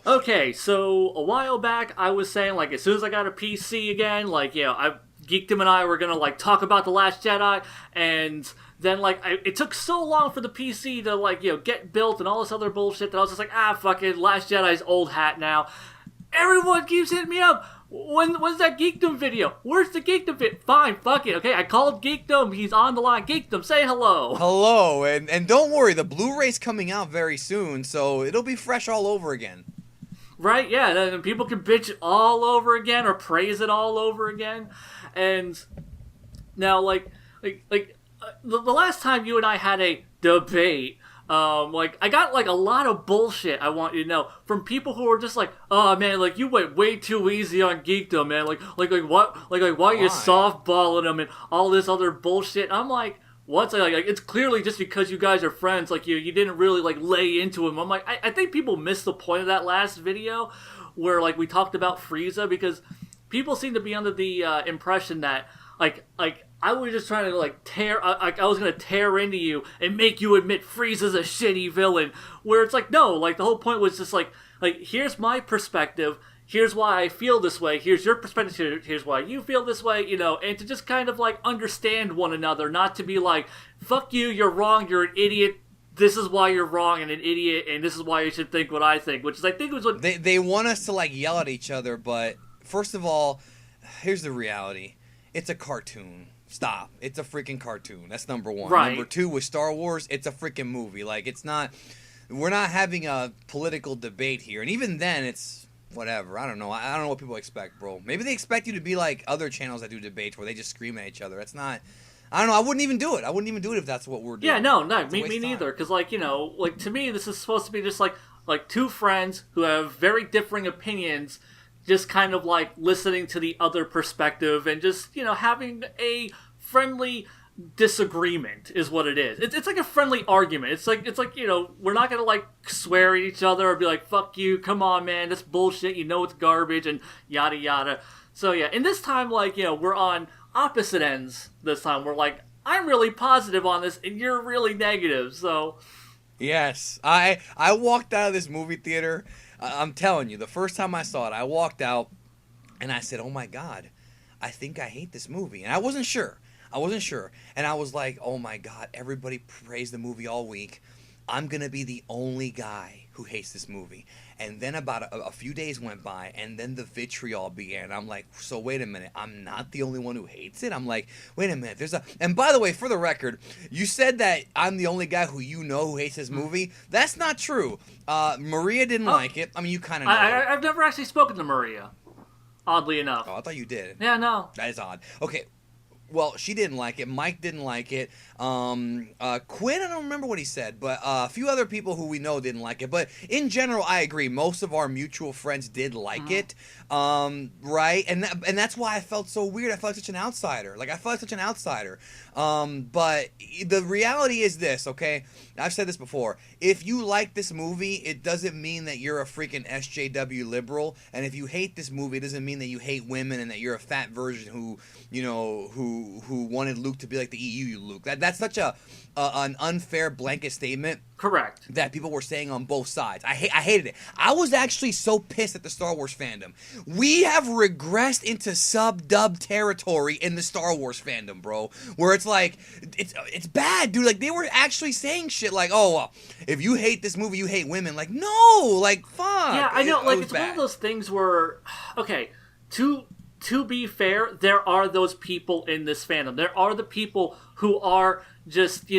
Okay, so a while back, I was saying, like, as soon as I got a PC again, like, Geekdom and I were gonna, like, talk about The Last Jedi, and then, like, it took so long for the PC to, like, get built and all this other bullshit that I was just like, fuck it, Last Jedi's old hat now. Everyone keeps hitting me up. When's that Geekdom video? Where's the Geekdom video? Fine, fuck it, okay? I called Geekdom. He's on the line. Geekdom, say hello. Hello, and don't worry, the Blu-ray's coming out very soon, so it'll be fresh all over again. Right? Yeah, and people can bitch all over again or praise it all over again. And now, the last time you and I had a debate, I got like a lot of bullshit. I want you to know from people who were just like, "Oh man, like you went way too easy on Geekdom, man. Why are you softballing them and all this other bullshit?" I'm like, what's like it's clearly just because you guys are friends. Like you didn't really like lay into him. I'm like, I think people missed the point of that last video where like we talked about Frieza because people seem to be under the impression that like I was just trying to like I was gonna tear into you and make you admit Frieza's a shitty villain. Where it's like no, like the whole point was just like here's my perspective. Here's why I feel this way. Here's your perspective. Here's why you feel this way. And to just kind of like understand one another, not to be like, "Fuck you, you're wrong, you're an idiot. This is why you're wrong and an idiot, and this is why you should think what I think." Which is I think was what they want us to like yell at each other, but first of all, here's the reality: it's a cartoon. Stop. It's a freaking cartoon. That's number one. Right. Number two, with Star Wars, it's a freaking movie. Like it's not. We're not having a political debate here, and even then, it's. Whatever. I don't know. I don't know what people expect, bro. Maybe they expect you to be like other channels that do debates where they just scream at each other. That's not. I don't know. I wouldn't even do it. I wouldn't even do it if that's what we're doing. Yeah, no, me neither. Because to me, this is supposed to be just like two friends who have very differing opinions, just kind of like listening to the other perspective and just having a friendly disagreement is what it is. It's like a friendly argument. It's like we're not gonna like swear at each other or be like fuck you, come on man, that's bullshit, it's garbage and yada yada. So yeah, and this time we're on opposite ends. This time we're like I'm really positive on this and you're really negative. So yes, I walked out of this movie theater. I'm telling you, the first time I saw it, I walked out and I said, "Oh my god, I think I hate this movie," and I wasn't sure. And I was like, oh my god, everybody praised the movie all week. I'm going to be the only guy who hates this movie. And then about a few days went by, and then the vitriol began. I'm like, so wait a minute, I'm not the only one who hates it? I'm like, wait a minute, and by the way, for the record, you said that I'm the only guy who who hates this movie. That's not true. Maria didn't like it. I mean, you kind of know. I've never actually spoken to Maria, oddly enough. Oh, I thought you did. Yeah, no. That is odd. Okay. Well, she didn't like it. Mike didn't like it. Quinn, I don't remember what he said, but a few other people who we know didn't like it. But in general, I agree. Most of our mutual friends did like it, right? And that's why I felt so weird. I felt like such an outsider. But the reality is this, okay? I've said this before. If you like this movie, it doesn't mean that you're a freaking SJW liberal. And if you hate this movie, it doesn't mean that you hate women and that you're a fat version who wanted Luke to be like the EU Luke. That's such an unfair blanket statement. Correct. That people were saying on both sides. I hated it. I was actually so pissed at the Star Wars fandom. We have regressed into sub-dub territory in the Star Wars fandom, bro. Where it's like, it's bad, dude. Like, they were actually saying shit like, oh, if you hate this movie, you hate women. Like, no, like, fuck. Yeah, I know. It's bad. one of those things where, okay, to be fair, there are those people in this fandom. There are the people who are just,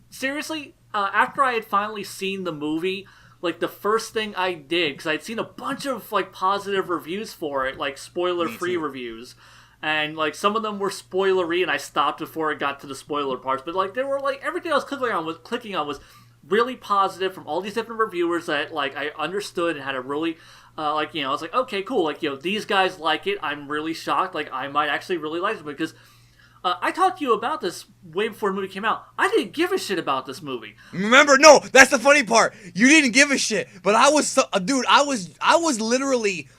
seriously, after I had finally seen the movie, like, the first thing I did, because I'd seen a bunch of, like, positive reviews for it, like, spoiler-free reviews, and, like, some of them were spoilery, and I stopped before it got to the spoiler parts, but, like, they were, like, everything I was clicking on was really positive from all these different reviewers that, like, I understood and had a really... I was like, okay, cool. Like, these guys like it. I'm really shocked. Like, I might actually really like it because I talked to you about this way before the movie came out. I didn't give a shit about this movie. Remember? No, that's the funny part. You didn't give a shit, but I was, dude. I was literally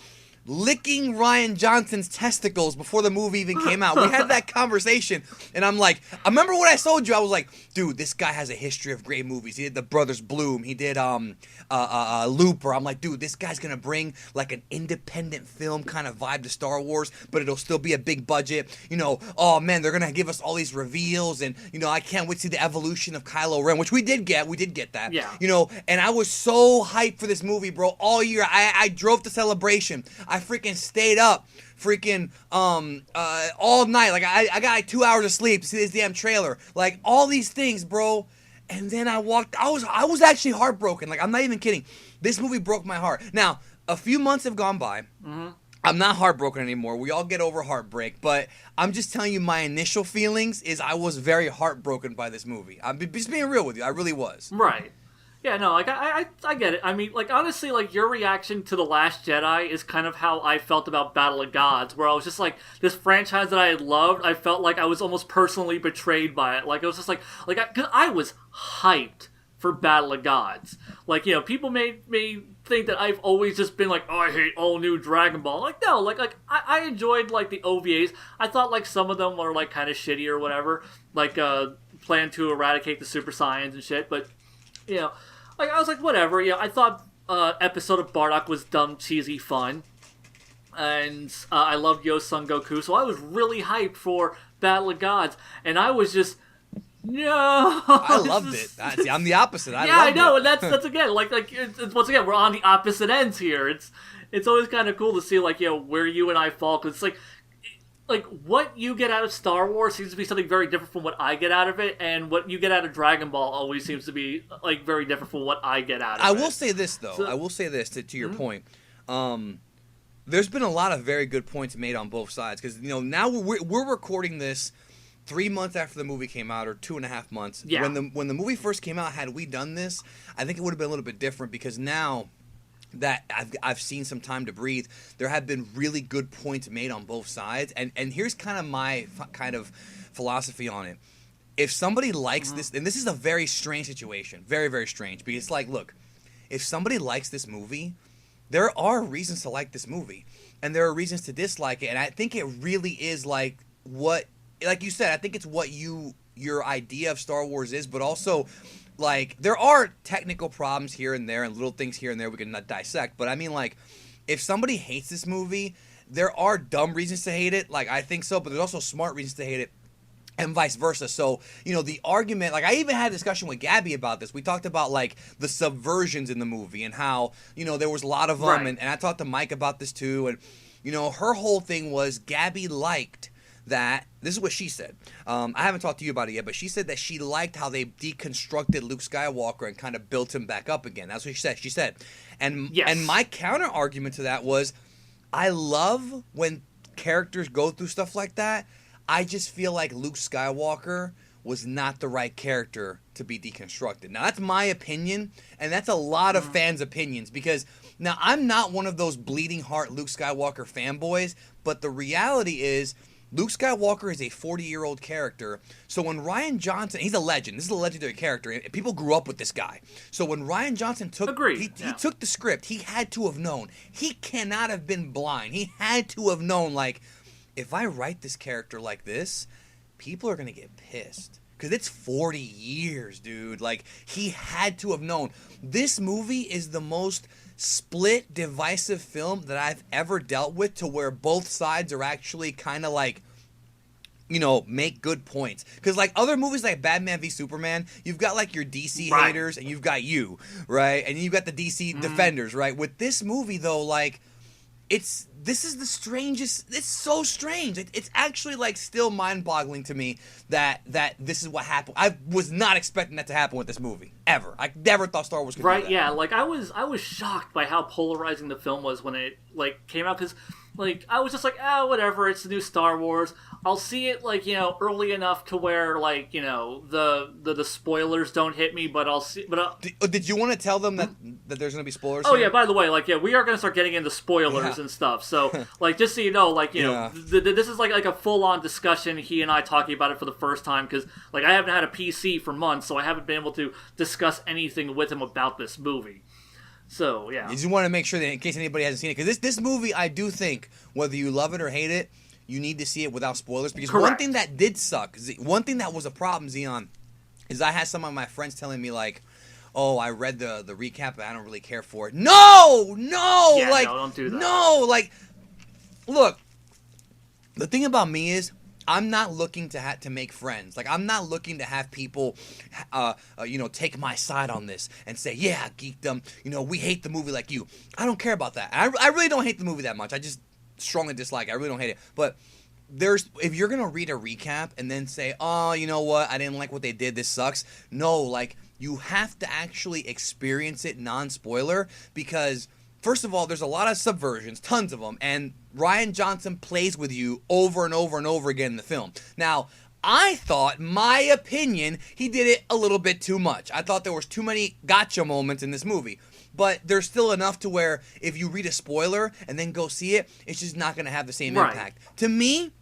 licking Ryan Johnson's testicles before the movie even came out. We had that conversation, and I'm like, I remember what I told you. I was like, dude, this guy has a history of great movies. He did The Brothers Bloom. He did Looper. I'm like, dude, this guy's gonna bring like an independent film kind of vibe to Star Wars, but it'll still be a big budget. You know, oh man, they're gonna give us all these reveals, and you know, I can't wait to see the evolution of Kylo Ren, which we did get. We did get that. Yeah. You know, and I was so hyped for this movie, bro. All year, I drove to Celebration. I freaking stayed up freaking all night. Like I got like 2 hours of sleep to see this damn trailer. Like all these things, bro. And then I was actually heartbroken. Like I'm not even kidding. This movie broke my heart. Now, a few months have gone by. Mm-hmm. I'm not heartbroken anymore. We all get over heartbreak, but I'm just telling you my initial feelings is I was very heartbroken by this movie. I'm just being real with you. I really was. Right. Yeah, no, like, I get it. I mean, like, honestly, like, your reaction to The Last Jedi is kind of how I felt about Battle of Gods, where I was just like, this franchise that I had loved, I felt like I was almost personally betrayed by it. Like, it was just like, because I was hyped for Battle of Gods. Like, you know, people may think that I've always just been like, oh, I hate all new Dragon Ball. Like, no, like I enjoyed, like, the OVAs. I thought, like, some of them were, like, kind of shitty or whatever. Like, Plan to Eradicate the Super Saiyans and shit, but, you know, like, I was like, whatever, you know, I thought episode of Bardock was dumb, cheesy, fun, and I loved Yo Son Goku, so I was really hyped for Battle of Gods, and I was just, no! I loved it. See, I'm the opposite. I know, and that's again, like it's, once again, we're on the opposite ends here. It's always kind of cool to see, like, you know, where you and I fall, because it's like, what you get out of Star Wars seems to be something very different from what I get out of it, and what you get out of Dragon Ball always seems to be, like, very different from what I get out of it. I will say this, though. I will say this to your point. There's been a lot of very good points made on both sides, because, you know, now we're recording this 3 months after the movie came out, or 2.5 months. Yeah. When the movie first came out, had we done this, I think it would have been a little bit different, because now that I've seen some time to breathe, there have been really good points made on both sides, and here's kind of my kind of philosophy on it. If somebody likes this, and this is a very strange situation, very, very strange, because it's like, look, if somebody likes this movie, there are reasons to like this movie, and there are reasons to dislike it, and I think it really is like you said, I think it's what your idea of Star Wars is, but also, like, there are technical problems here and there and little things here and there we can dissect. But I mean, like, if somebody hates this movie, there are dumb reasons to hate it. Like, I think so, but there's also smart reasons to hate it, and vice versa. So, you know, the argument, like, I even had a discussion with Gabby about this. We talked about, like, the subversions in the movie and how, you know, there was a lot of them. Right. And I talked to Mike about this too. And, you know, her whole thing was Gabby liked that, this is what she said. I haven't talked to you about it yet, but she said that she liked how they deconstructed Luke Skywalker and kind of built him back up again. That's what she said. She said, and my counter argument to that was, I love when characters go through stuff like that. I just feel like Luke Skywalker was not the right character to be deconstructed. Now, that's my opinion, and that's a lot of fans' opinions, because now I'm not one of those bleeding heart Luke Skywalker fanboys, but the reality is, Luke Skywalker is a 40-year-old character, so when Rian Johnson, he's a legend. This is a legendary character, and people grew up with this guy. So when Rian Johnson took, he took the script, he had to have known. He cannot have been blind. He had to have known, like, if I write this character like this, people are going to get pissed. Because it's 40 years, dude. Like, he had to have known. This movie is the most split, divisive film that I've ever dealt with, to where both sides are actually kind of like, you know, make good points. Because, like, other movies like Batman v Superman, you've got, like, your DC haters, and you've got you, right? And you've got the DC defenders, right? With this movie, though, like, this is the strangest. It's so strange. It's actually, like, still mind-boggling to me that this is what happened. I was not expecting that to happen with this movie ever. I never thought Star Wars could do that. Right? Yeah. Like, I was shocked by how polarizing the film was when it, like, came out, because, like, I was just like, whatever. It's the new Star Wars. I'll see it, like, you know, early enough to where, like, you know, the spoilers don't hit me, but I'll see. But did you want to tell them that there's going to be spoilers? Oh, yeah, by the way, like, yeah, we are going to start getting into spoilers and stuff. So, like, just so you know, like, you know, this is like a full-on discussion, he and I talking about it for the first time, because, like, I haven't had a PC for months, so I haven't been able to discuss anything with him about this movie. So yeah, You just want to make sure that in case anybody hasn't seen it, because this movie, I do think, whether you love it or hate it, you need to see it without spoilers. Because correct. one thing that did suck, one thing that was a problem, Zeon, is I had some of my friends telling me like, "Oh, I read the recap, but I don't really care for it." No, Yeah, like, no, don't do that. no, like, look. The thing about me is, I'm not looking to make friends. Like, I'm not looking to have people, take my side on this and say, yeah, Geekdom, we hate the movie like you. I don't care about that. I really don't hate the movie that much. I just strongly dislike it. I really don't hate it. But if you're going to read a recap and then say, oh, you know what, I didn't like what they did, this sucks. No, like, you have to actually experience it non-spoiler because... First of all, there's a lot of subversions, tons of them, and Rian Johnson plays with you over and over and over again in the film. Now, I thought, my opinion, he did it a little bit too much. I thought there was too many gotcha moments in this movie. But there's still enough to where if you read a spoiler and then go see it, it's just not going to have the same impact. To me,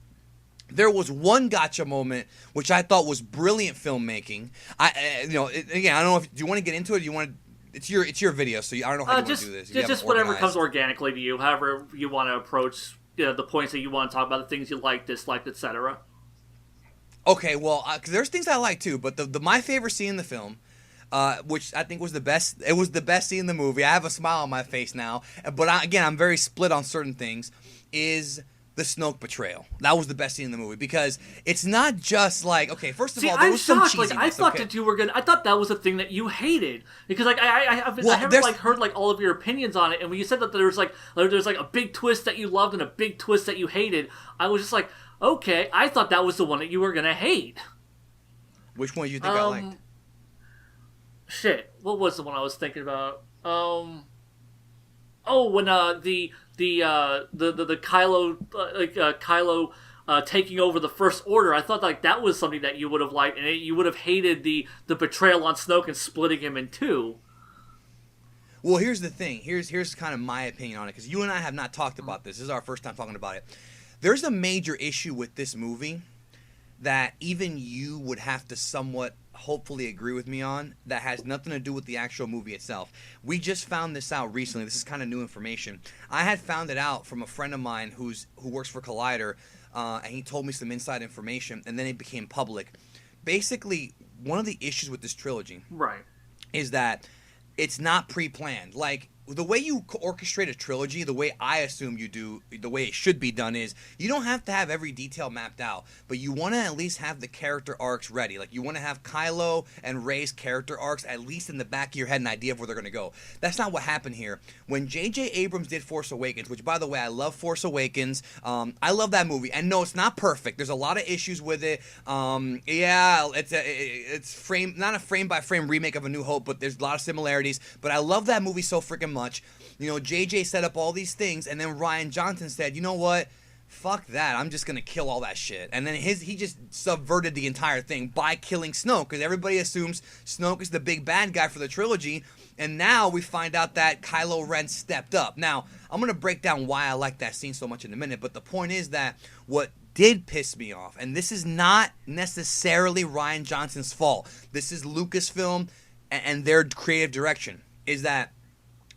there was one gotcha moment which I thought was brilliant filmmaking. Again, I don't know if do you want to get into it. Or do you want to? It's your video, so I don't know how you want to do this. Just whatever comes organically to you, however you want to approach the points that you want to talk about, the things you like, disliked, etc. Okay, well, cause there's things I like too, but my favorite scene in the film, which I think was the best. It was the best scene in the movie. I have a smile on my face now, but I'm very split on certain things. Is the Snoke betrayal. That was the best scene in the movie because it's not just like, okay, first of all, there was some cheesiness. Like, I thought that you were gonna. I thought that was the thing that you hated because I haven't heard like all of your opinions on it. And when you said that there's like a big twist that you loved and a big twist that you hated, I was just like, okay, I thought that was the one that you were gonna hate. Which one do you think I liked? Shit, what was the one I was thinking about? When the Kylo Kylo taking over the First Order, I thought like that was something that you would have liked, and you would have hated the betrayal on Snoke and splitting him in two. Well, here's the thing. Here's kind of my opinion on it because you and I have not talked about this. This is our first time talking about it. There's a major issue with this movie that even you would have to somewhat hopefully agree with me on that has nothing to do with the actual movie itself. We just found this out recently. This is kind of new information. I had found it out from a friend of mine who works for Collider, and he told me some inside information, and then it became public. Basically, one of the issues with this trilogy is that it's not pre-planned. Like, the way you orchestrate a trilogy, the way I assume you do, the way it should be done is you don't have to have every detail mapped out, but you want to at least have the character arcs ready. Like, you want to have Kylo and Rey's character arcs at least in the back of your head, an idea of where they're going to go. That's not what happened here. When J.J. Abrams did Force Awakens, which, by the way, I love Force Awakens. I love that movie. And no, it's not perfect. There's a lot of issues with it. It's not a frame-by-frame remake of A New Hope, but there's a lot of similarities. But I love that movie so freaking much. JJ set up all these things, and then Rian Johnson said, you know what? Fuck that. I'm just going to kill all that shit. And then he just subverted the entire thing by killing Snoke, because everybody assumes Snoke is the big bad guy for the trilogy, and now we find out that Kylo Ren stepped up. Now, I'm going to break down why I like that scene so much in a minute, but the point is that what did piss me off, and this is not necessarily Rian Johnson's fault, this is Lucasfilm and their creative direction, is that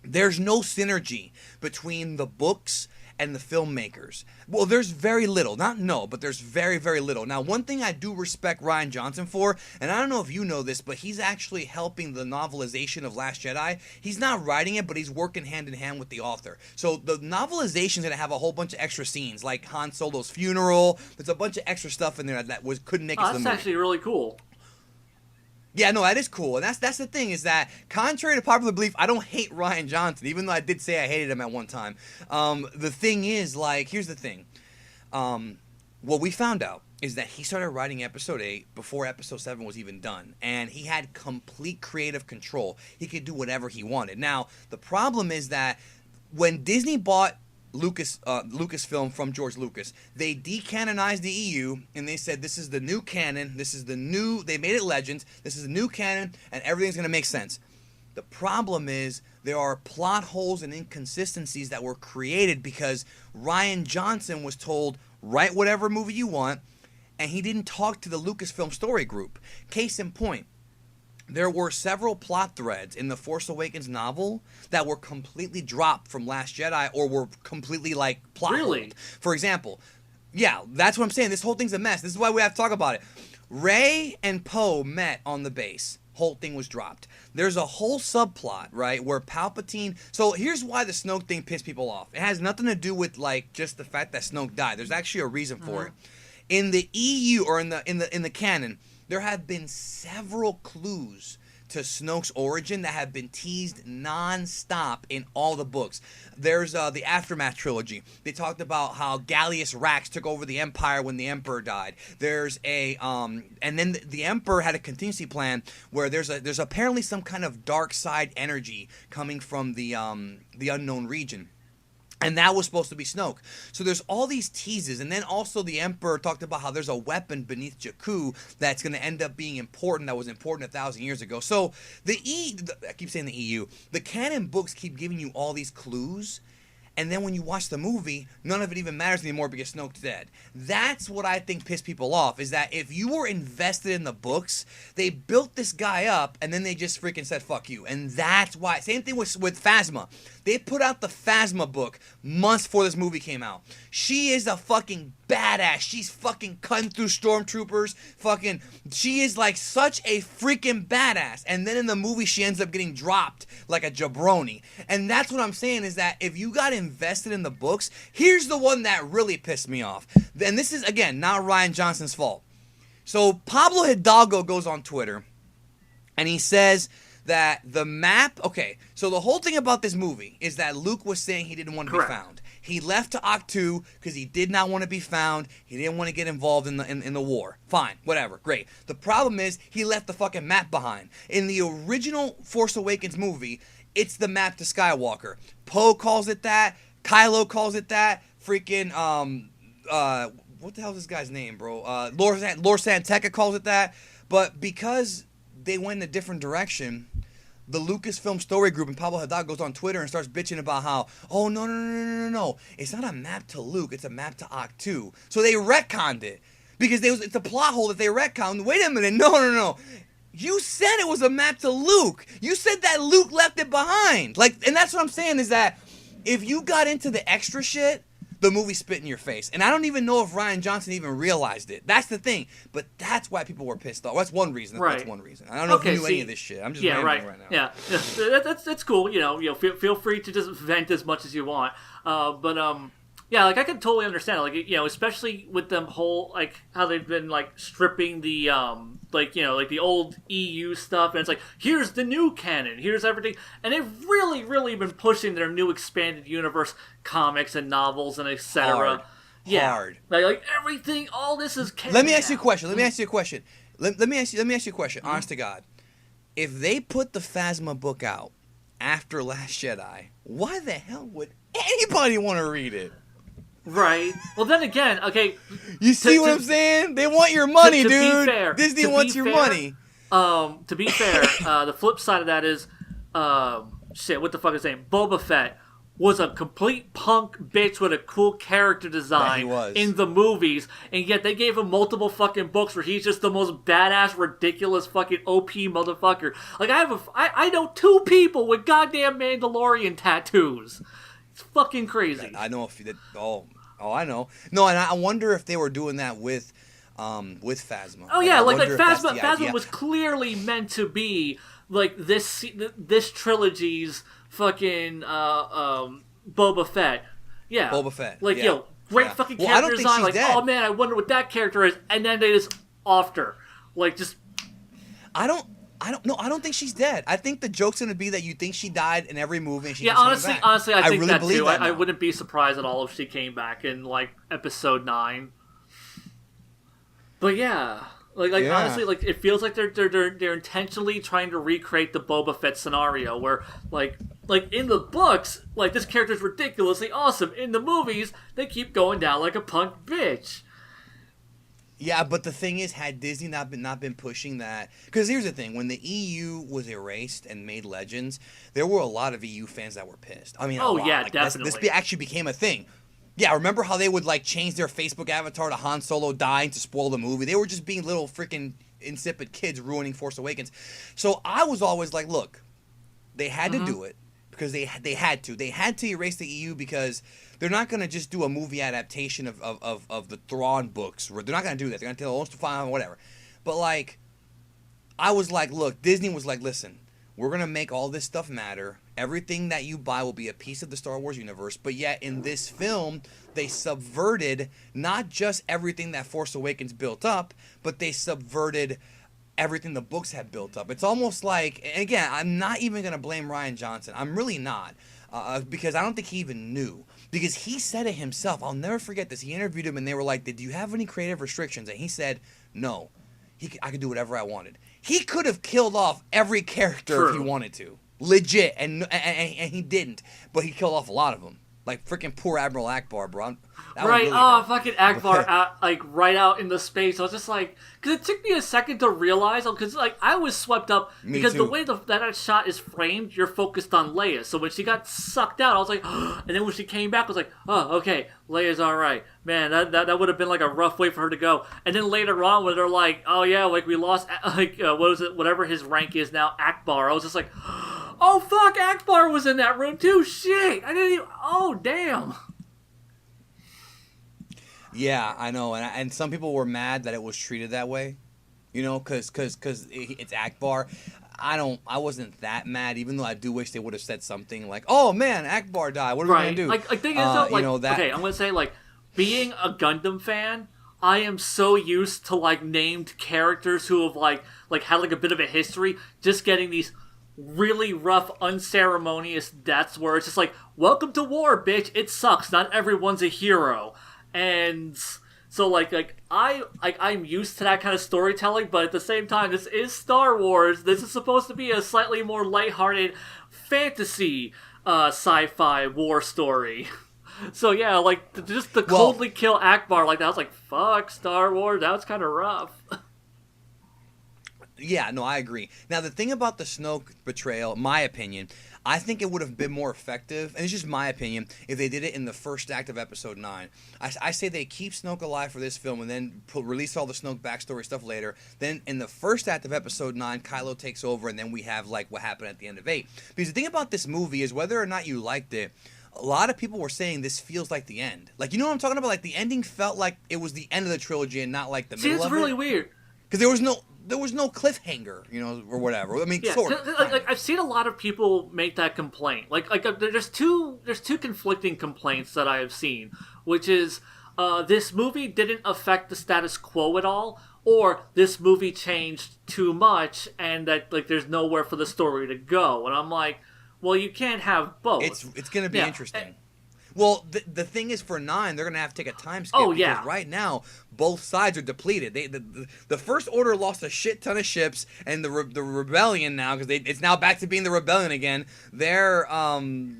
there's no synergy between the books and the filmmakers. Well, there's very little. Not no, but there's very, very little. Now, one thing I do respect Rian Johnson for, and I don't know if you know this, but he's actually helping the novelization of Last Jedi. He's not writing it, but he's working hand in hand with the author. So the novelization's going to have a whole bunch of extra scenes, like Han Solo's funeral. There's a bunch of extra stuff in there that couldn't make it to the movie. That's actually really cool. Yeah, no, that is cool. And that's the thing, is that contrary to popular belief, I don't hate Rian Johnson, even though I did say I hated him at one time. The thing is, like, here's the thing. What we found out is that he started writing Episode 8 before Episode 7 was even done. And he had complete creative control. He could do whatever he wanted. Now, the problem is that when Disney bought Lucasfilm from George Lucas, they decanonized the EU, and they said this is the new canon, they made it Legends, this is the new canon, and everything's going to make sense. The problem is there are plot holes and inconsistencies that were created because Rian Johnson was told, write whatever movie you want, and he didn't talk to the Lucasfilm story group. Case in point, there were several plot threads in the Force Awakens novel that were completely dropped from Last Jedi or were completely like plot Really? holed. For example, yeah, that's what I'm saying. This whole thing's a mess. This is why we have to talk about it. Rey and Poe met on the base. Whole thing was dropped. There's a whole subplot, right, where Palpatine. So here's why the Snoke thing pissed people off. It has nothing to do with like just the fact that Snoke died. There's actually a reason for it. In the EU or in the canon, there have been several clues to Snoke's origin that have been teased non-stop in all the books. There's the Aftermath trilogy. They talked about how Gallius Rax took over the Empire when the Emperor died. There's a and then the Emperor had a contingency plan where there's apparently some kind of dark side energy coming from the unknown region. And that was supposed to be Snoke. So there's all these teases. And then also the Emperor talked about how there's a weapon beneath Jakku that's going to end up being important, that was important 1,000 years ago. So I keep saying the EU. The canon books keep giving you all these clues. And then when you watch the movie, none of it even matters anymore because Snoke's dead. That's what I think pissed people off, is that if you were invested in the books, they built this guy up, and then they just freaking said, fuck you. And that's why. Same thing with Phasma. They put out the Phasma book months before this movie came out. She is a fucking badass. She's fucking cutting through stormtroopers. She is like such a freaking badass. And then in the movie, she ends up getting dropped like a jabroni. And that's what I'm saying, is that if you got invested in the books, here's the one that really pissed me off. And this is, again, not Rian Johnson's fault. So Pablo Hidalgo goes on Twitter, and he says that the map... Okay, so the whole thing about this movie is that Luke was saying he didn't want to be found. He left to Ahch-To because he did not want to be found. He didn't want to get involved in the war. Fine, whatever, great. The problem is he left the fucking map behind. In the original Force Awakens movie, it's the map to Skywalker. Poe calls it that. Kylo calls it that. Freaking what the hell is this guy's name, bro? Lord Santeca calls it that. But because they went in a different direction, the Lucasfilm Story Group and Pablo Hidalgo goes on Twitter and starts bitching about how, oh, no. It's not a map to Luke. It's a map to Ahch-To. So they retconned it. Because it's a plot hole that they retconned. Wait a minute. No. You said it was a map to Luke. You said that Luke left it behind. And that's what I'm saying, is that if you got into the extra shit, the movie spit in your face. And I don't even know if Rian Johnson even realized it. That's the thing. But that's why people were pissed off. That's one reason. Right. That's one reason. I don't know if you knew any of this shit. I'm just rambling right now. Yeah. That's cool. Feel free to just vent as much as you want. Yeah, I can totally understand it. Especially with them whole, how they've been, stripping the, the old EU stuff, and it's here's the new canon, here's everything, and they've really, really been pushing their new expanded universe comics and novels and etc. Hard. Everything, all this is canon. Let me ask you a question. Let me ask you a question. Honest to God. If they put the Phasma book out after Last Jedi, why the hell would anybody want to read it? Right. Well, then again, okay. You see what I'm saying? They want your money, dude. Be fair, Disney wants your money. To be fair, the flip side of that is, what the fuck is his name? Boba Fett was a complete punk bitch with a cool character design in the movies, and yet they gave him multiple fucking books where he's just the most badass, ridiculous fucking OP motherfucker. I know 2 people with goddamn Mandalorian tattoos. It's fucking crazy. I know if I know. No, and I wonder if they were doing that with Phasma. Oh yeah, Phasma was clearly meant to be this trilogy's fucking Boba Fett. Yeah. Boba Fett. Great fucking character design. Oh man, I wonder what that character is, and then they just offed her. I don't think she's dead. I think the joke's gonna be that you think she died in every movie. And she honestly, I think really that believe too. That I wouldn't be surprised at all if she came back in episode 9. But yeah, honestly, it feels like they're intentionally trying to recreate the Boba Fett scenario where in the books, this character's ridiculously awesome. In the movies, they keep going down like a punk bitch. Yeah, but the thing is, had Disney not been pushing that... Because here's the thing. When the EU was erased and made Legends, there were a lot of EU fans that were pissed. I mean, definitely. This actually became a thing. Yeah, remember how they would, change their Facebook avatar to Han Solo dying to spoil the movie? They were just being little freaking insipid kids ruining Force Awakens. So I was always like, look, they had to do it because they had to. They had to erase the EU because they're not going to just do a movie adaptation of the Thrawn books. They're not going to do that. They're going to tell us to find whatever. But like, I was like, look, Disney was like, listen, we're going to make all this stuff matter. Everything that you buy will be a piece of the Star Wars universe. But yet in this film, they subverted not just everything that Force Awakens built up, but they subverted everything the books had built up. It's almost like, and again, I'm not even going to blame Rian Johnson. I'm really not. Because I don't think he even knew. Because he said it himself. I'll never forget this. He interviewed him and they were like, did you have any creative restrictions? And he said, no. I could do whatever I wanted. He could have killed off every character if he wanted to. Legit. And he didn't. But he killed off a lot of them. Like freaking poor Admiral Akbar, bro. Right, really fucking Akbar out, like right out in the space. I was just like, because it took me a second to realize, because like I was swept up because the way that shot is framed, you're focused on Leia. So when she got sucked out, I was like, and then when she came back, I was like, oh, okay, Leia's all right. Man, that would have been like a rough way for her to go. And then later on, when they're like, oh yeah, like we lost, like what was it, whatever his rank is now, Akbar. I was just like, oh fuck, Akbar was in that room too. Shit, I didn't even. Oh damn. Yeah, I know, and some people were mad that it was treated that way, you know, because it's Akbar. I wasn't that mad, even though I do wish they would have said something like, "Oh man, Akbar died. What are we gonna do?" Like thing is, though, like, you know, that. Okay, I'm gonna say like being a Gundam fan, I am so used to like named characters who have like had like a bit of a history, just getting these really rough, unceremonious deaths where it's just like, "Welcome to war, bitch. It sucks. Not everyone's a hero." And so, I'm used to that kind of storytelling, but at the same time, this is Star Wars. This is supposed to be a slightly more lighthearted fantasy sci-fi war story. So yeah, like, just to coldly kill Akbar like that, I was like, fuck, Star Wars, that was kind of rough. Yeah, no, I agree. Now, the thing about the Snoke betrayal, my opinion, I think it would have been more effective, and it's just my opinion, if they did it in the first act of Episode 9. I say they keep Snoke alive for this film and then release all the Snoke backstory stuff later. Then in the first act of Episode 9, Kylo takes over, and then we have like what happened at the end of 8. Because the thing about this movie is whether or not you liked it, a lot of people were saying this feels like the end. Like, you know what I'm talking about? Like, the ending felt like it was the end of the trilogy and not like the middle of it. See, it's really weird. Because there was no cliffhanger, you know, or whatever. I mean, yeah, sort of. Like, I've seen a lot of people make that complaint. Like there's two conflicting complaints that I have seen, which is this movie didn't affect the status quo at all, or this movie changed too much, and that like there's nowhere for the story to go. And I'm like, well, you can't have both. It's going to be interesting. Well, the thing is, for 9, they're going to have to take a time skip. Oh, yeah. Because right now, both sides are depleted. The First Order lost a shit ton of ships, and the Rebellion now, because it's now back to being the Rebellion again, they're,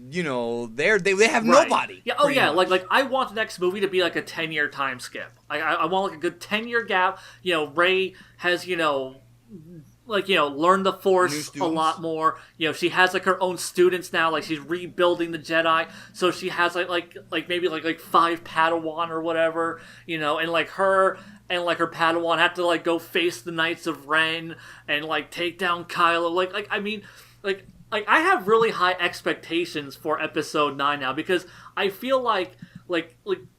you know, they have nobody. Yeah, oh, yeah, like I want the next movie to be like a 10-year time skip. I want like a good 10-year gap. You know, Rey has, you know, like, you know, learn the Force a lot more. You know, she has like her own students now. Like, she's rebuilding the Jedi, so she has like maybe like 5 Padawan or whatever. You know, and like her and like her Padawan have to like go face the Knights of Ren and like take down Kylo. Like I mean, like I have really high expectations for Episode 9 now, because I feel like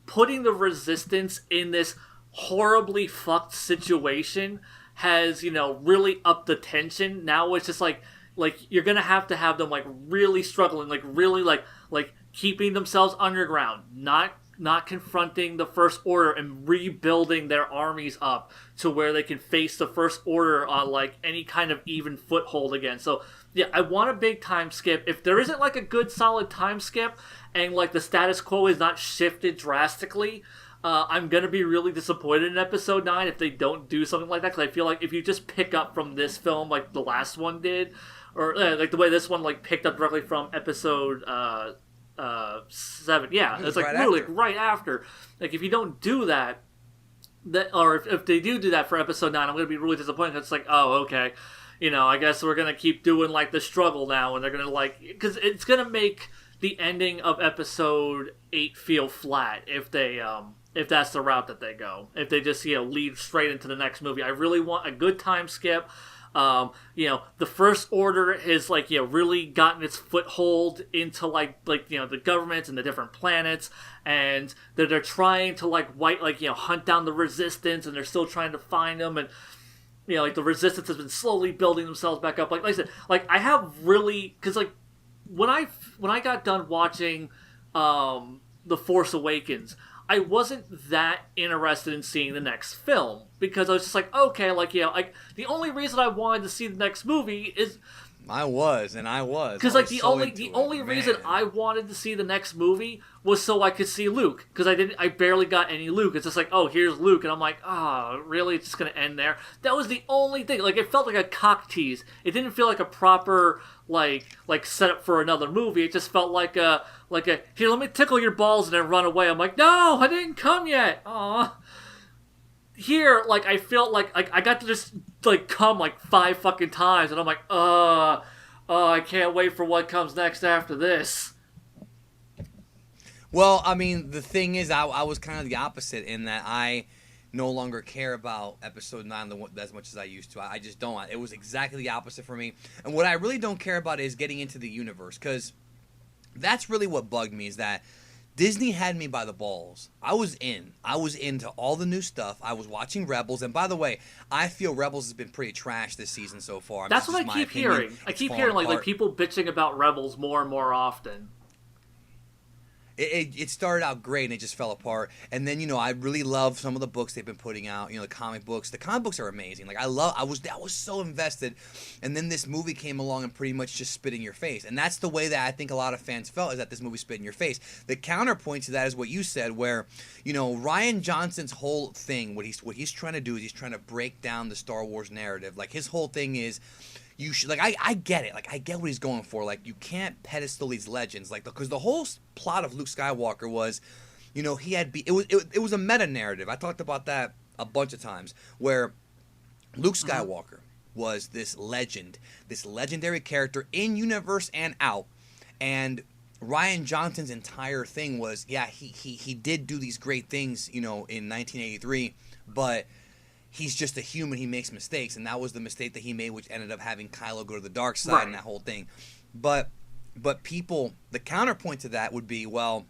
putting the Resistance in this horribly fucked situation has, you know, really upped the tension. Now it's just like you're gonna have them like really struggling, like really like keeping themselves underground, not confronting the First Order and rebuilding their armies up to where they can face the First Order on like any kind of even foothold again. So yeah, I want a big time skip. If there isn't like a good solid time skip and like the status quo is not shifted drastically, I'm going to be really disappointed in Episode 9 if they don't do something like that, because I feel like if you just pick up from this film like the last one did, or like the way this one like picked up directly from Episode 7, yeah, it's like right really after. Right after. Like, if you don't do that, or if they do that for Episode 9, I'm going to be really disappointed, because it's like, oh, okay, you know, I guess we're going to keep doing like the struggle now, and they're going to like, because it's going to make the ending of Episode 8 feel flat if they if that's the route that they go. If they just lead straight into the next movie, I really want a good time skip. The First Order has really gotten its foothold into the governments and the different planets, and they're trying to hunt down the Resistance, and they're still trying to find them, and the Resistance has been slowly building themselves back up. Like I said, I have really, because when I got done watching The Force Awakens, I wasn't that interested in seeing the next film, because I was just okay, the only reason I wanted to see the next movie is I was because the only reason I wanted to see the next movie was so I could see Luke, because I barely got any Luke. It's just here's Luke, and I'm really, it's just gonna end there. That was the only thing. It felt like a cock tease. It didn't feel like a proper setup for another movie. It just felt like a here, let me tickle your balls and then run away. I'm no, I didn't come yet. Aw. Here, I felt I got to just come 5 fucking times, and I'm I can't wait for what comes next after this. Well, I mean, the thing is, I was kind of the opposite in that I no longer care about Episode 9 as much as I used to. I just don't. It was exactly the opposite for me. And what I really don't care about is getting into the universe, because that's really what bugged me, is that Disney had me by the balls. I was into all the new stuff. I was watching Rebels, and by the way, I feel Rebels has been pretty trash this season so far. That's what I keep hearing. I keep hearing people bitching about Rebels more and more often. It started out great and it just fell apart. And then, I really love some of the books they've been putting out, the comic books. The comic books are amazing. I was so invested. And then this movie came along and pretty much just spit in your face. And that's the way that I think a lot of fans felt, is that this movie spit in your face. The counterpoint to that is what you said, where, Rian Johnson's whole thing, what he's trying to do is he's trying to break down the Star Wars narrative. His whole thing is, you should, I get it. I get what he's going for. You can't pedestal these legends. Because the whole plot of Luke Skywalker was, it was a meta narrative. I talked about that a bunch of times, where Luke Skywalker was this legend, this legendary character in universe and out. And Rian Johnson's entire thing was, he did do these great things, in 1983, but he's just a human. He makes mistakes, and that was the mistake that he made, which ended up having Kylo go to the dark side, right, and that whole thing. But people, the counterpoint to that would be, well,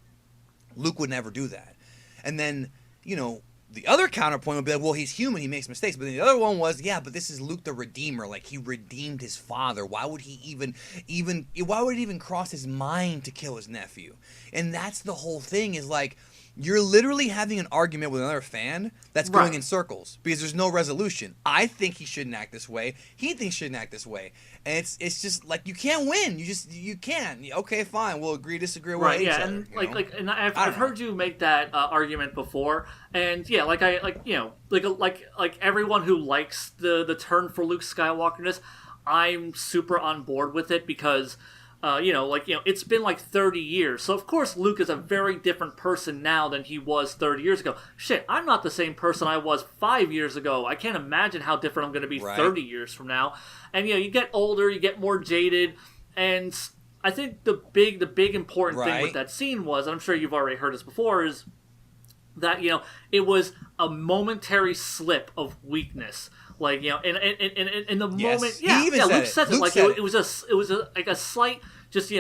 Luke would never do that. And then, the other counterpoint would be, well, he's human, he makes mistakes. But then the other one was, but this is Luke the Redeemer. He redeemed his father. Why would he why would it even cross his mind to kill his nephew? And that's the whole thing, is you're literally having an argument with another fan that's going in circles, because there's no resolution. I think he shouldn't act this way. He thinks he shouldn't act this way. And it's just you can't win. You can't. Okay, fine. We'll agree, disagree with each other. And and I've heard you make that argument before. And everyone who likes the turn for Luke Skywalkerness, I'm super on board with it, because it's been 30 years. So, of course, Luke is a very different person now than he was 30 years ago. Shit, I'm not the same person I was 5 years ago. I can't imagine how different I'm going to be 30 years from now. And, you get older, you get more jaded. And I think the big important thing with that scene was, and I'm sure you've already heard this before, is that, it was a momentary slip of weakness. In the moment, Luke says it. It was a slight, just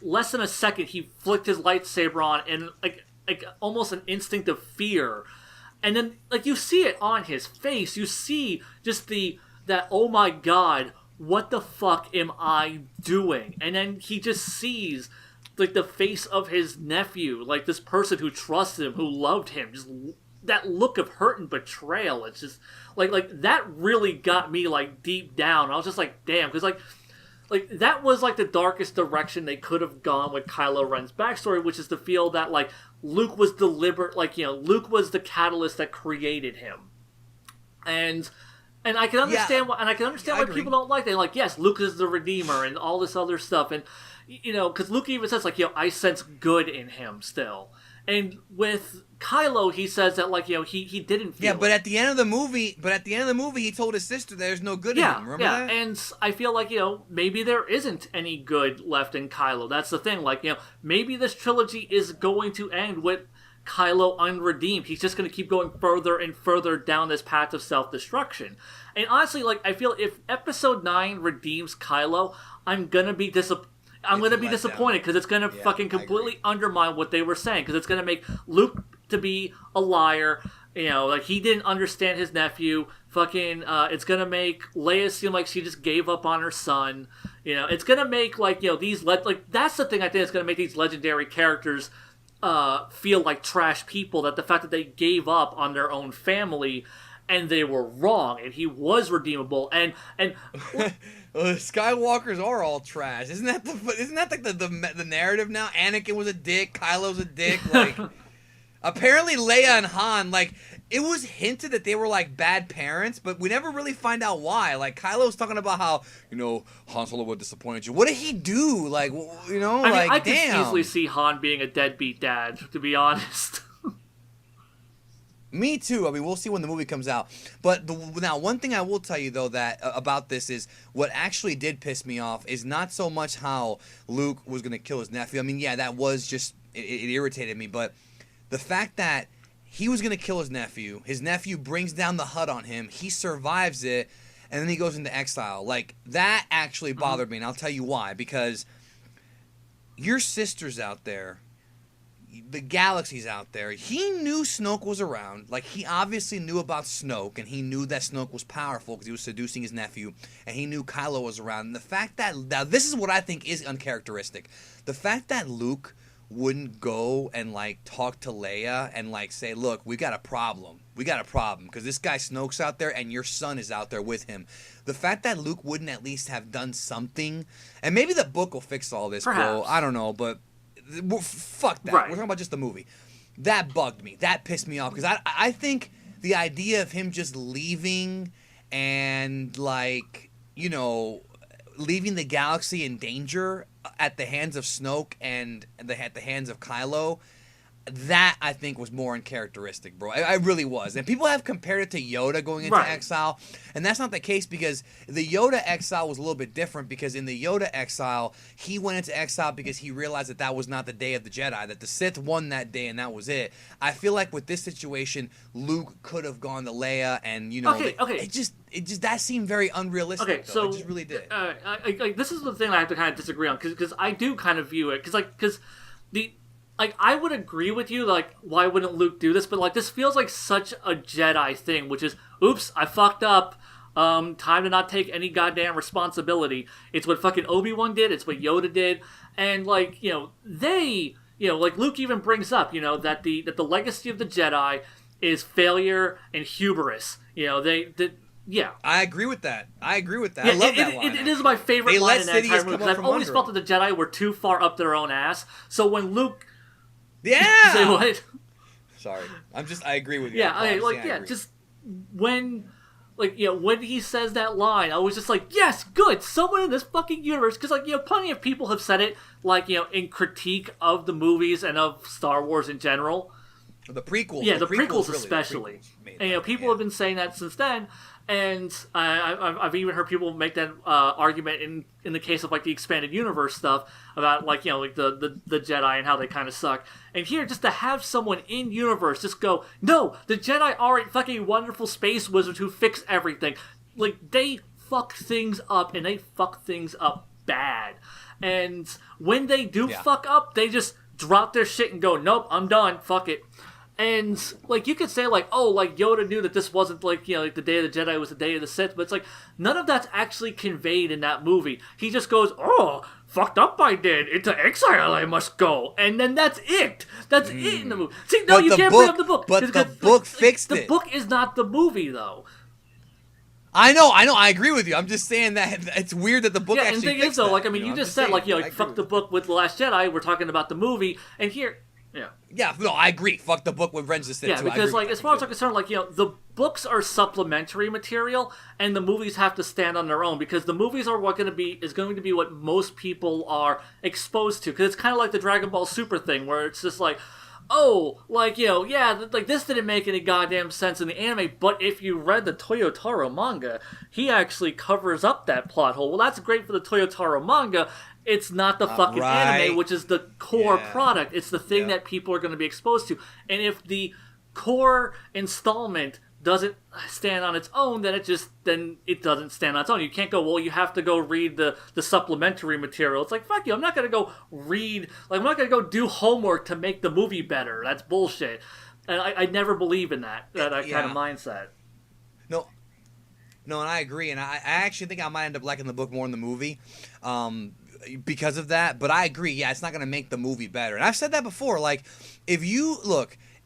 less than a second. He flicked his lightsaber on, and almost an instinct of fear, and then you see it on his face. You see just that oh my god, what the fuck am I doing? And then he just sees the face of his nephew, this person who trusted him, who loved him, just that look of hurt and betrayal. It's just that really got me deep down. I was just damn, because that was the darkest direction they could have gone with Kylo Ren's backstory, which is to feel that Luke was deliberate, Luke was the catalyst that created him. And I can understand why, why people don't like that. Yes, Luke is the Redeemer and all this other stuff, and because Luke even says I sense good in him still. And with Kylo, he says that he didn't feel. Yeah, but at the end of the movie, he told his sister there's no good in him. Remember that? And I feel maybe there isn't any good left in Kylo. That's the thing. Maybe this trilogy is going to end with Kylo unredeemed. He's just going to keep going further and further down this path of self-destruction. And honestly, like, I feel if Episode 9 redeems Kylo, I'm going to be disappointed because it's going to fucking completely undermine what they were saying, because it's going to make Luke to be a liar. You know, like, he didn't understand his nephew. Fucking, it's gonna make Leia seem like she just gave up on her son. You know, it's gonna make, like, you know, that's the thing I think is gonna make these legendary characters feel like trash people, that the fact that they gave up on their own family and they were wrong and he was redeemable and Skywalkers are all trash. Isn't that like the narrative now? Anakin was a dick, Kylo's a dick, like apparently Leia and Han, like, it was hinted that they were, like, bad parents, but we never really find out why. Like, Kylo's talking about how, you know, Han Solo would disappoint you. What did he do? Like, you know, I mean, like, I could damn. easily see Han being a deadbeat dad, to be honest. Me too. I mean, we'll see when the movie comes out. But now, one thing I will tell you, though, that about this is what actually did piss me off is not so much how Luke was going to kill his nephew. I mean, yeah, that was just, it irritated me, but the fact that he was going to kill his nephew brings down the Hutt on him, he survives it, and then he goes into exile. Like, that actually bothered me, and I'll tell you why. Because your sister's out there, the galaxy's out there. He knew Snoke was around. Like, he obviously knew about Snoke, and he knew that Snoke was powerful because he was seducing his nephew, and he knew Kylo was around. And the fact that, now this is what I think is uncharacteristic. The fact that Luke wouldn't go and, like, talk to Leia and, like, say, look, we got a problem because this guy Snoke's out there and your son is out there with him. The fact that Luke wouldn't at least have done something, and maybe the book will fix all this, bro, I don't know, but fuck that. Right. We're talking about just the movie. That bugged me. That pissed me off, because I think the idea of him just leaving and, like, you know, leaving the galaxy in danger at the hands of Snoke and at the hands of Kylo, that I think was more uncharacteristic, bro. I really was. And people have compared it to Yoda going into exile, and that's not the case, because the Yoda exile was a little bit different, because in the Yoda exile, he went into exile because he realized that that was not the day of the Jedi, that the Sith won that day and that was it. I feel like with this situation, Luke could have gone to Leia, and, you know, it just that seemed very unrealistic. Okay, so it just really did. This is the thing I have to kind of disagree on, because I do kind of view it, because I would agree with you, like, why wouldn't Luke do this? But, like, this feels like such a Jedi thing, which is, oops, I fucked up. Time to not take any goddamn responsibility. It's what fucking Obi-Wan did. It's what Yoda did. And, like, you know, like, Luke even brings up, you know, that the legacy of the Jedi is failure and hubris. You know, yeah. I agree with that. I love that line. It is my favorite line in that entire movie, because I've always felt that the Jedi were too far up their own ass. So when Luke... Yeah! Say what? Sorry. I agree with you. Just when... Like, you know, when he says that line, I was just like, yes, good, someone in this fucking universe, because, like, you know, plenty of people have said it, like, you know, in critique of the movies and of Star Wars in general. The prequels. Yeah, the prequels especially. And, you know, people have been saying that since then, and I've even heard people make that argument in the case of, like, the expanded universe stuff about, like, you know, like the Jedi and how they kind of suck. And here, just to have someone in universe just go, no, the Jedi aren't fucking wonderful space wizards who fix everything. Like, they fuck things up, and they fuck things up bad. And when they do fuck up, they just drop their shit and go, nope, I'm done, fuck it. And, like, you could say, like, oh, like, Yoda knew that this wasn't, like, you know, like, the Day of the Jedi was the Day of the Sith, but it's like, none of that's actually conveyed in that movie. He just goes, oh, fucked up I did, into exile I must go, and then that's it. That's it in the movie. See, no, you can't bring up the book. But the book fixed it. The book is not the movie, though. I know, I agree with you. I'm just saying that it's weird that the book actually fixed it. Yeah, and the thing is, though, like, I mean, you just said, like, you know, like, fuck the book with The Last Jedi, we're talking about the movie, and here... Yeah, no, I agree. Fuck the book with Revenge of the Sith. Yeah, because, like, as far as I'm concerned, like, you know, the books are supplementary material, and the movies have to stand on their own, because the movies are going to be what most people are exposed to, because it's kind of like the Dragon Ball Super thing, where it's just like, oh, like, you know, yeah, like, this didn't make any goddamn sense in the anime, but if you read the Toyotaro manga, he actually covers up that plot hole. Well, that's great for the Toyotaro manga, it's not the fucking right. anime, which is the core Yeah. product. It's the thing Yeah. that people are going to be exposed to. And if the core installment doesn't stand on its own, then it doesn't stand on its own. You can't go, well, you have to go read the supplementary material. It's like, fuck you, I'm not going to go read, like, I'm not going to go do homework to make the movie better. That's bullshit. And I never believe in that kind of mindset. No, no, and I agree, and I actually think I might end up liking the book more than the movie, because of that. But I agree, yeah, it's not gonna make the movie better. And I've said that before. Like, if you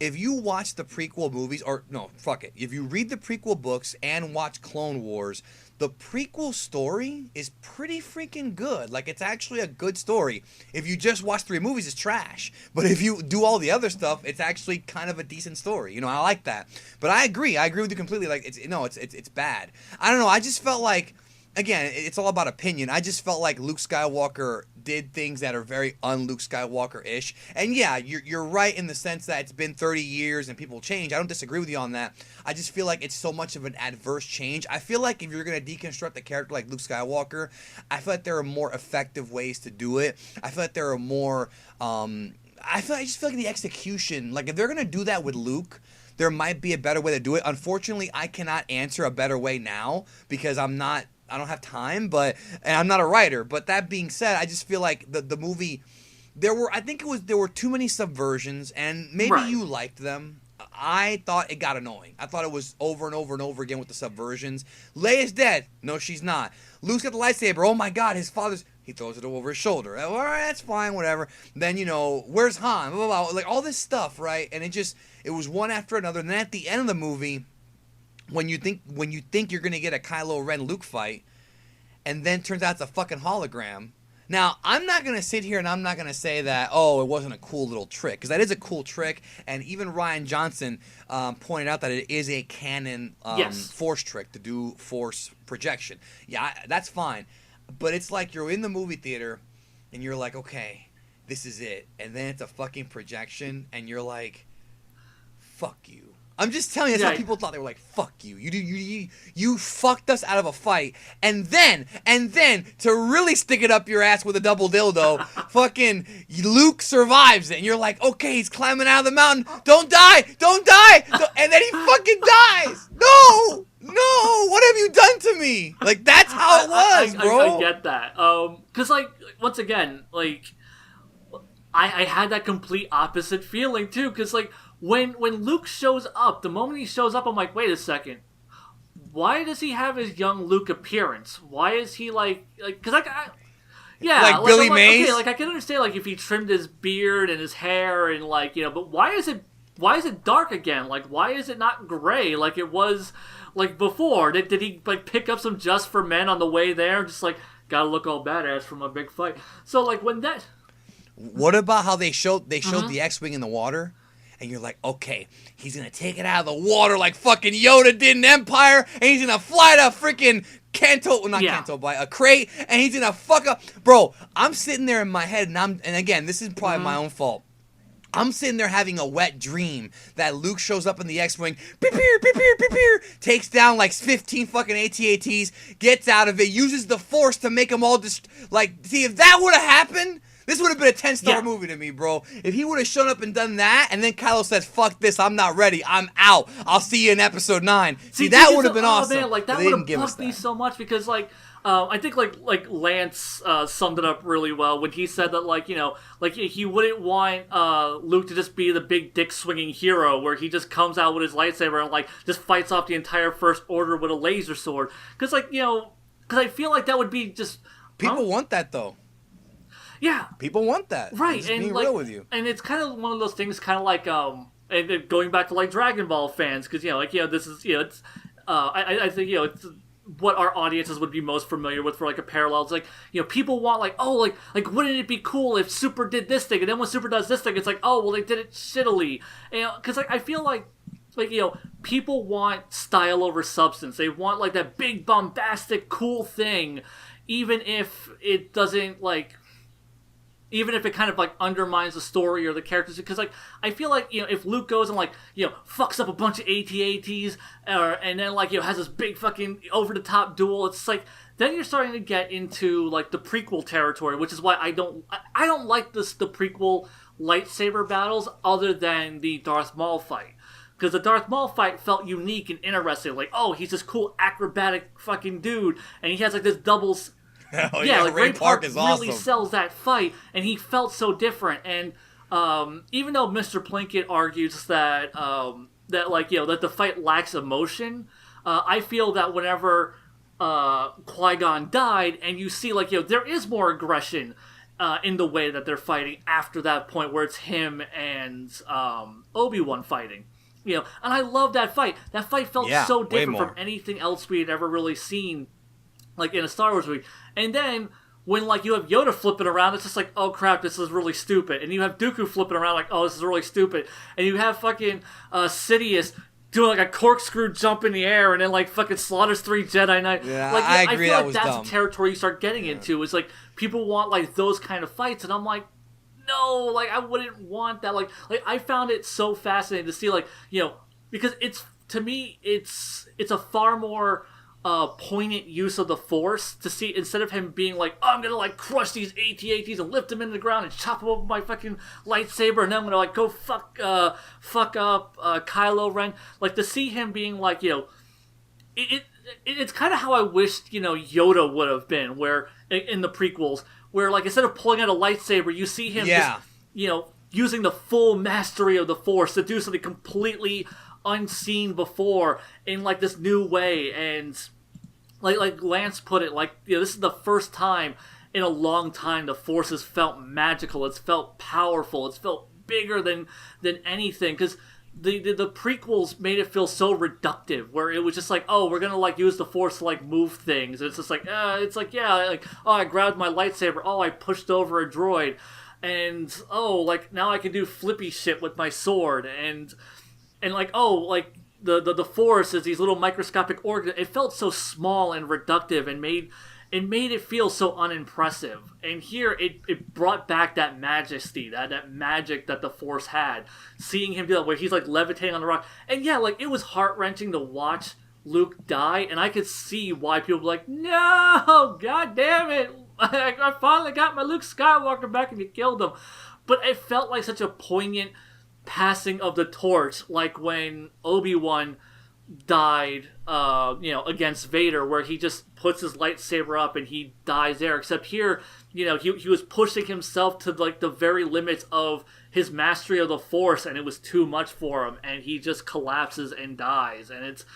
watch the prequel movies, or no, fuck it, if you read the prequel books and watch Clone Wars, the prequel story is pretty freaking good. Like, it's actually a good story. If you just watch 3 movies, it's trash. But if you do all the other stuff, it's actually kind of a decent story. You know, I like that. But I agree with you completely. Like, it's bad. I don't know. I just felt like, again, it's all about opinion. I just felt like Luke Skywalker did things that are very un-Luke Skywalker-ish. And yeah, you're right in the sense that it's been 30 years and people change. I don't disagree with you on that. I just feel like it's so much of an adverse change. I feel like if you're going to deconstruct a character like Luke Skywalker, I feel like there are more effective ways to do it. I feel like there are more... I just feel like the execution... Like, if they're going to do that with Luke... There might be a better way to do it. Unfortunately, I cannot answer a better way now because I don't have time, and I'm not a writer. But that being said, I just feel like the movie, there were too many subversions, and maybe you liked them. I thought it got annoying. I thought it was over and over and over again with the subversions. Leia's dead. No, she's not. Luke's got the lightsaber. Oh my God, his father's... He throws it over his shoulder. All right, that's fine, whatever. Then, where's Han? Blah, blah, blah. Like, all this stuff, right? And it was one after another. And then at the end of the movie, when you think you're going to get a Kylo Ren Luke fight, and then turns out it's a fucking hologram. Now, I'm not going to sit here and I'm not going to say that, oh, it wasn't a cool little trick, because that is a cool trick, and even Rian Johnson pointed out that it is a canon force trick to do force projection. Yeah, that's fine. But it's like you're in the movie theater, and you're like, okay, this is it. And then it's a fucking projection, and you're like, fuck you. I'm just telling you, that's how people thought. They were like, fuck you. You fucked us out of a fight. And then, to really stick it up your ass with a double dildo, fucking Luke survives it. And you're like, okay, he's climbing out of the mountain. Don't die. And then he fucking dies. No, what have you done to me? Like, that's how it was, bro. I get that. Because, like, once again, like, I had that complete opposite feeling, too. Because, like, when Luke shows up, the moment he shows up, I'm like, wait a second. Why does he have his young Luke appearance? Why is he, like, because, like, like Billy Mays? Okay, like, I can understand, like, if he trimmed his beard and his hair and, like, but why is it dark again? Like, why is it not gray like it was, like, before? Did he, like, pick up some Just for Men on the way there? Just, like, gotta look all badass from a big fight. So, like, when that... What about how they showed the X-Wing in the water? And you're like, okay, he's going to take it out of the water like fucking Yoda did in Empire, and he's going to fly to freaking a crate, and he's going to fuck up. Bro, I'm sitting there in my head, and again, this is probably my own fault. I'm sitting there having a wet dream that Luke shows up in the X-Wing, takes down like 15 fucking AT-ATs, gets out of it, uses the Force to make them all see, if that would have happened... This would have been a 10-star movie to me, bro. If he would have shown up and done that, and then Kylo says, fuck this, I'm not ready, I'm out. I'll see you in episode 9. See, that would have been awesome. Man, like, that would have fucked me so much, because, like, I think, like Lance summed it up really well when he said that, like, like, he wouldn't want Luke to just be the big dick-swinging hero where he just comes out with his lightsaber and, like, just fights off the entire First Order with a laser sword. Because, like, because I feel like that would be just... People want that, though. Yeah, people want that, right? And being real with you, and it's kind of one of those things, kind of like and going back to like Dragon Ball fans, because this is it's I think it's what our audiences would be most familiar with for like a parallel. It's like people want like wouldn't it be cool if Super did this thing, and then when Super does this thing, it's like, oh well, they did it shittily, because like I feel like people want style over substance. They want like that big bombastic cool thing, even if it doesn't like. even if it kind of like undermines the story or the characters, because like I feel like if Luke goes and like fucks up a bunch of AT-ATs and then like has this big fucking over the top duel, it's like then you're starting to get into like the prequel territory, which is why I don't like the prequel lightsaber battles other than the Darth Maul fight. Because the Darth Maul fight felt unique and interesting. Like, oh, he's this cool acrobatic fucking dude, and he has like this doubles. Oh, yeah, like Ray Park is awesome. Really sells that fight, and he felt so different. And even though Mr. Plinkett argues that that the fight lacks emotion, I feel that whenever Qui-Gon died, and you see there is more aggression in the way that they're fighting after that point, where it's him and Obi-Wan fighting. And I love that fight. That fight felt so different from anything else we had ever really seen, like in a Star Wars movie. And then when you have Yoda flipping around, it's just like, oh crap, this is really stupid. And you have Dooku flipping around, like, oh, this is really stupid. And you have fucking Sidious doing like a corkscrew jump in the air, and then like fucking slaughters 3 Jedi Knights. Yeah, I agree. I feel that's dumb. the territory you start getting into. Is like people want like those kind of fights, and I'm like, no, like I wouldn't want that. Like I found it so fascinating to see because it's, to me, it's a far more poignant use of the Force to see, instead of him being like, oh, I'm gonna like crush these AT-ATs and lift them into the ground and chop them up with my fucking lightsaber, and then I'm gonna like go fuck up Kylo Ren. Like to see him being like, it's kind of how I wished Yoda would have been, where in the prequels, where like instead of pulling out a lightsaber, you see him just using the full mastery of the Force to do something completely unseen before in like this new way. And like Lance put it, like this is the first time in a long time the Force has felt magical. It's felt powerful. It's felt bigger than anything, because the prequels made it feel so reductive, where it was just like, oh, we're gonna like use the Force to like move things. It's just like oh, I grabbed my lightsaber, oh, I pushed over a droid, and oh, like now I can do flippy shit with my sword, and like, oh, like the Force is these little microscopic organs. It felt so small and reductive, and made it feel so unimpressive. And here it brought back that majesty, that magic that the Force had. Seeing him do that, where he's like levitating on the rock. And yeah, like it was heart-wrenching to watch Luke die, and I could see why people were like, no, god damn it, I finally got my Luke Skywalker back and you killed him. But it felt like such a poignant passing of the torch, like when Obi-Wan died against Vader, where he just puts his lightsaber up and he dies there. Except here, he was pushing himself to like the very limits of his mastery of the Force, and it was too much for him, and he just collapses and dies. And it's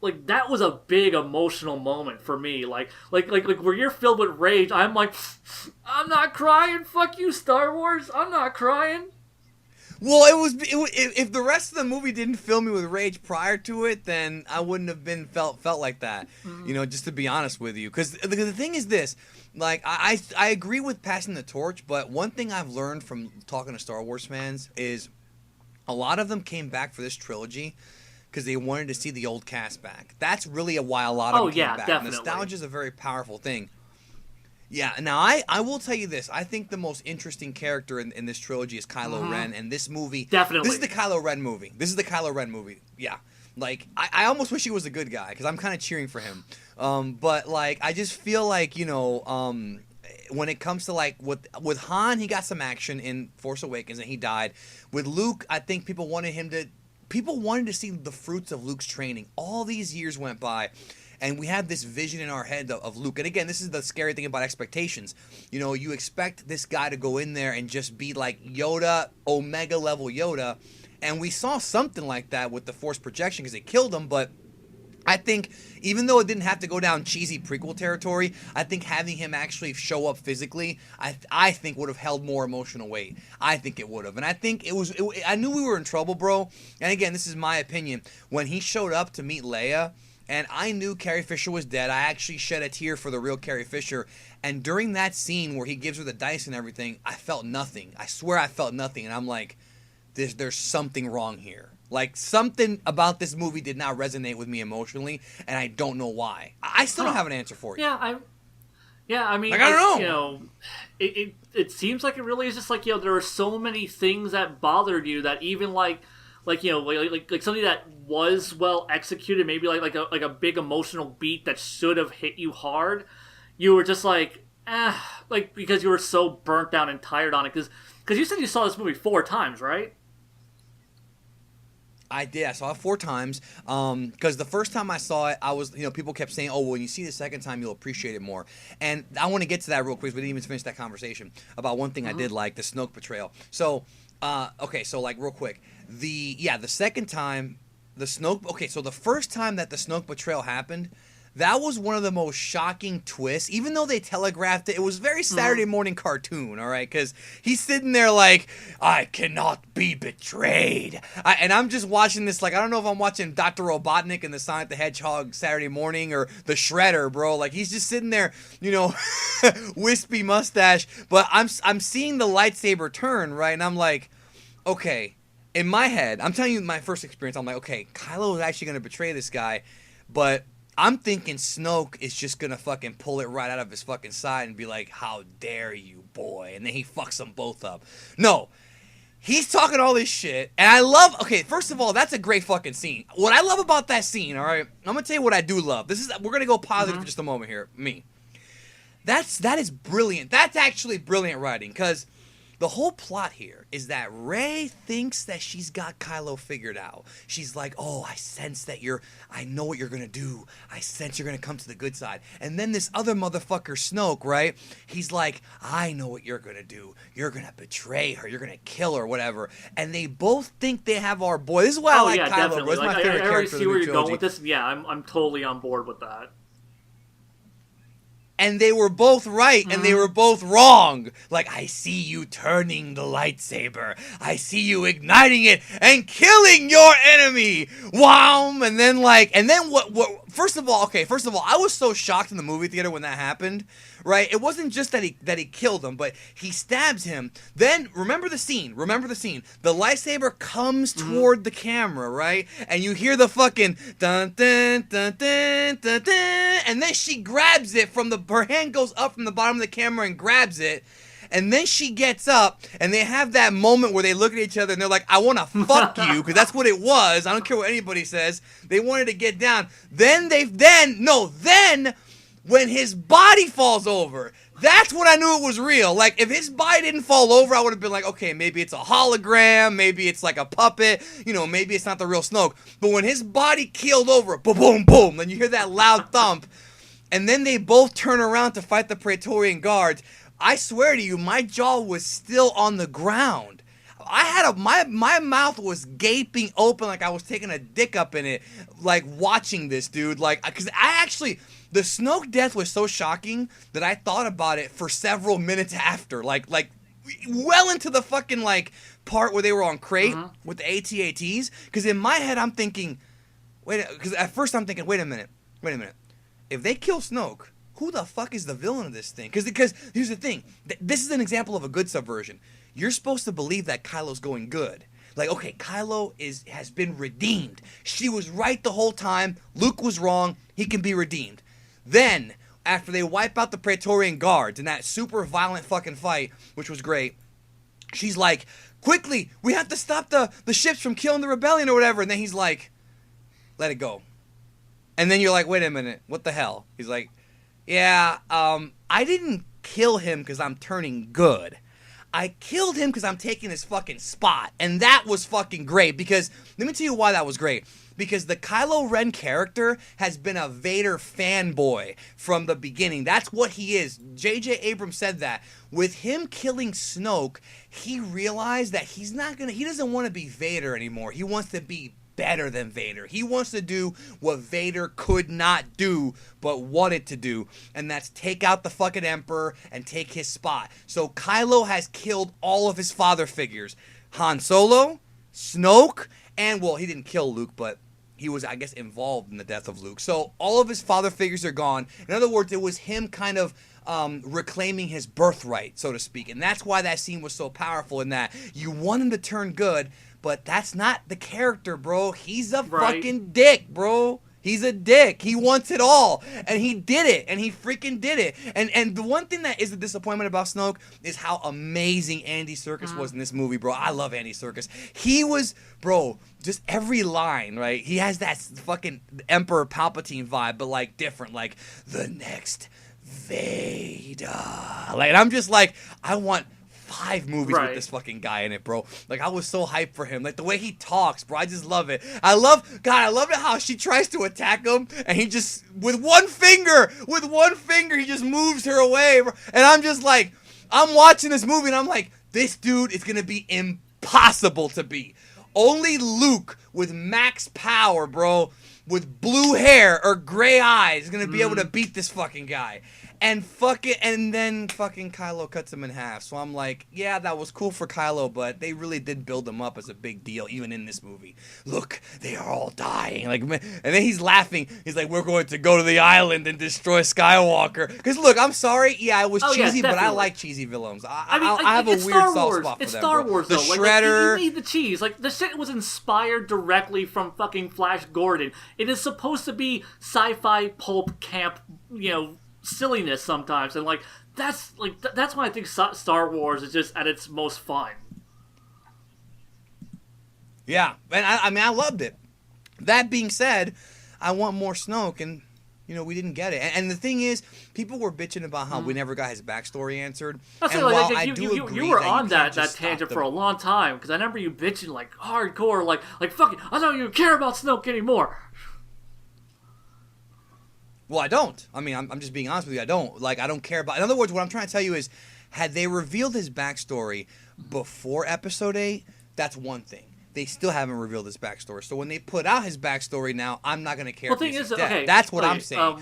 like, that was a big emotional moment for me. Like where you're filled with rage, I'm like, I'm not crying, fuck you, Star Wars, I'm not crying. Well, if the rest of the movie didn't fill me with rage prior to it, then I wouldn't have been felt like that. Mm-hmm. Just to be honest with you, because the thing is this, like I agree with passing the torch, but one thing I've learned from talking to Star Wars fans is a lot of them came back for this trilogy because they wanted to see the old cast back. That's really why a lot of them came back. Definitely. Nostalgia is a very powerful thing. Yeah, now I will tell you this. I think the most interesting character in this trilogy is Kylo Ren, and this movie... Definitely. This is the Kylo Ren movie. Yeah. Like, I almost wish he was a good guy, because I'm kind of cheering for him. But, like, I just feel like, when it comes to, like, with Han, he got some action in Force Awakens, and he died. With Luke, I think people wanted to see the fruits of Luke's training. All these years went by, and we have this vision in our head of Luke. And again, this is the scary thing about expectations. You expect this guy to go in there and just be like Yoda, Omega level Yoda. And we saw something like that with the Force projection because it killed him. But I think, even though it didn't have to go down cheesy prequel territory, I think having him actually show up physically, I think would have held more emotional weight. I think it would have. And I think I knew we were in trouble, bro. And again, this is my opinion. When he showed up to meet Leia, and I knew Carrie Fisher was dead, I actually shed a tear for the real Carrie Fisher. And during that scene where he gives her the dice and everything, I felt nothing. I swear I felt nothing. And I'm like, there's something wrong here. Like, something about this movie did not resonate with me emotionally, and I don't know why. I still don't have an answer for you. Yeah, I mean, Like, I don't you know. know, it seems like it really is just like, there are so many things that bothered you that even like something that was well executed, maybe like a big emotional beat that should have hit you hard, you were just like, like because you were so burnt down and tired on it. Because you said you saw this movie 4 times, right? I did. I saw it 4 times. Because the first time I saw it, I was, people kept saying, "Oh, well, when you see it the second time, you'll appreciate it more." And I want to get to that real quick. We didn't even finish that conversation about one thing I did like, the Snoke betrayal. So, okay, so like real quick, the second time, the Snoke. Okay, so the first time that the Snoke betrayal happened, that was one of the most shocking twists. Even though they telegraphed it, it was very Saturday morning cartoon, all right? Because he's sitting there like, I cannot be betrayed. And I'm just watching this like, I don't know if I'm watching Dr. Robotnik and the Sonic the Hedgehog Saturday morning or the Shredder, bro. Like, he's just sitting there, wispy mustache. But I'm seeing the lightsaber turn, right? And I'm like, okay. In my head, I'm telling you my first experience, I'm like, okay, Kylo is actually going to betray this guy. But I'm thinking Snoke is just gonna fucking pull it right out of his fucking side and be like, how dare you, boy? And then he fucks them both up. No. He's talking all this shit, and I love, okay, first of all, that's a great fucking scene. What I love about that scene, all right, I'm gonna tell you what I do love. We're gonna go positive for just a moment here. That is brilliant. That's actually brilliant writing, because the whole plot here is that Rey thinks that she's got Kylo figured out. She's like, oh, I sense that I know what you're going to do. I sense you're going to come to the good side. And then this other motherfucker, Snoke, right? He's like, I know what you're going to do. You're going to betray her. You're going to kill her, whatever. And they both think they have our boy. This is why I like Kylo. Definitely. It's my favorite I already character see of where the you're going with this. Yeah, I'm totally on board with that. And they were both right, and they were both wrong. Like, I see you turning the lightsaber. I see you igniting it and killing your enemy. Wow. And then what, first of all, I was so shocked in the movie theater when that happened, right? It wasn't just that he killed him, but he stabs him. Then, remember the scene. The lightsaber comes toward the camera, right? And you hear the fucking dun dun dun dun dun dun, and then she grabs it her hand goes up from the bottom of the camera and grabs it. And then she gets up, and they have that moment where they look at each other, and they're like, I want to fuck you, because that's what it was. I don't care what anybody says. They wanted to get down. Then, when his body falls over, that's when I knew it was real. Like, if his body didn't fall over, I would have been like, okay, maybe it's a hologram, maybe it's like a puppet, maybe it's not the real Snoke. But when his body keeled over, boom, boom, boom, then you hear that loud thump, and then they both turn around to fight the Praetorian Guards. I swear to you, my jaw was still on the ground. I had my mouth was gaping open like I was taking a dick up in it, like watching this, dude. Like, because the Snoke death was so shocking that I thought about it for several minutes after, like well into the fucking like part where they were on crate with the AT-ATs. Because in my head I'm thinking, because at first I'm thinking, wait a minute. If they kill Snoke, who the fuck is the villain of this thing? Because here's the thing. This is an example of a good subversion. You're supposed to believe that Kylo's going good. Like, okay, Kylo has been redeemed. She was right the whole time. Luke was wrong. He can be redeemed. Then, after they wipe out the Praetorian Guards in that super violent fucking fight, which was great, she's like, quickly, we have to stop the ships from killing the rebellion or whatever. And then he's like, let it go. And then you're like, wait a minute, what the hell? He's like, yeah, I didn't kill him because I'm turning good. I killed him because I'm taking his fucking spot. And that was fucking great because, let me tell you why that was great. Because the Kylo Ren character has been a Vader fanboy from the beginning. That's what he is. J.J. Abrams said that. With him killing Snoke, he realized that he doesn't want to be Vader anymore. He wants to be better than Vader. He wants to do what Vader could not do but wanted to do, and that's take out the fucking Emperor and take his spot. So Kylo has killed all of his father figures. Han Solo, Snoke, and, well, he didn't kill Luke, but he was, I guess, involved in the death of Luke. So all of his father figures are gone. In other words, it was him kind of reclaiming his birthright, so to speak. And that's why that scene was so powerful, in that you want him to turn good, but that's not the character, bro. He's a fucking dick, bro. He's a dick. He wants it all. And he did it. And he freaking did it. And the one thing that is a disappointment about Snoke is how amazing Andy Serkis was in this movie, bro. I love Andy Serkis. He was, bro, just every line, right? He has that fucking Emperor Palpatine vibe, but like different. Like, the next Vader. Like, and I'm just like, I want 5 movies with this fucking guy in it, bro. Like, I was so hyped for him. Like, the way he talks, bro, I just love it. I love it how she tries to attack him, and he just, with one finger, he just moves her away, bro. And I'm just like, I'm watching this movie, and I'm like, this dude is gonna be impossible to beat. Only Luke with max power, bro, with blue hair or gray eyes is gonna be able to beat this fucking guy. And then fucking Kylo cuts him in half. So I'm like, yeah, that was cool for Kylo, but they really did build him up as a big deal, even in this movie. Look, they are all dying. Like, and then he's laughing. He's like, we're going to go to the island and destroy Skywalker. Because look, I'm sorry, yeah, it was cheesy, but I like cheesy villains. I have a weird soft spot for them. It's Star Wars, the though. Shredder. Like, you need the cheese. Like, the shit was inspired directly from fucking Flash Gordon. It is supposed to be sci-fi pulp camp, silliness sometimes, and that's why I think Star Wars is just at its most fun. Yeah, and I loved it. That being said, I want more Snoke, and we didn't get it. And the thing is, people were bitching about how we never got his backstory answered. And while I do agree, you were on that tangent for a long time, because I remember you bitching like hardcore, like fuck it, I don't even care about Snoke anymore. Well, I don't. I mean, I'm just being honest with you. I don't. I don't care about... In other words, what I'm trying to tell you is, had they revealed his backstory before Episode 8, that's one thing. They still haven't revealed his backstory. So when they put out his backstory now, I'm not going to care if he's dead. Okay, that's what I'm saying.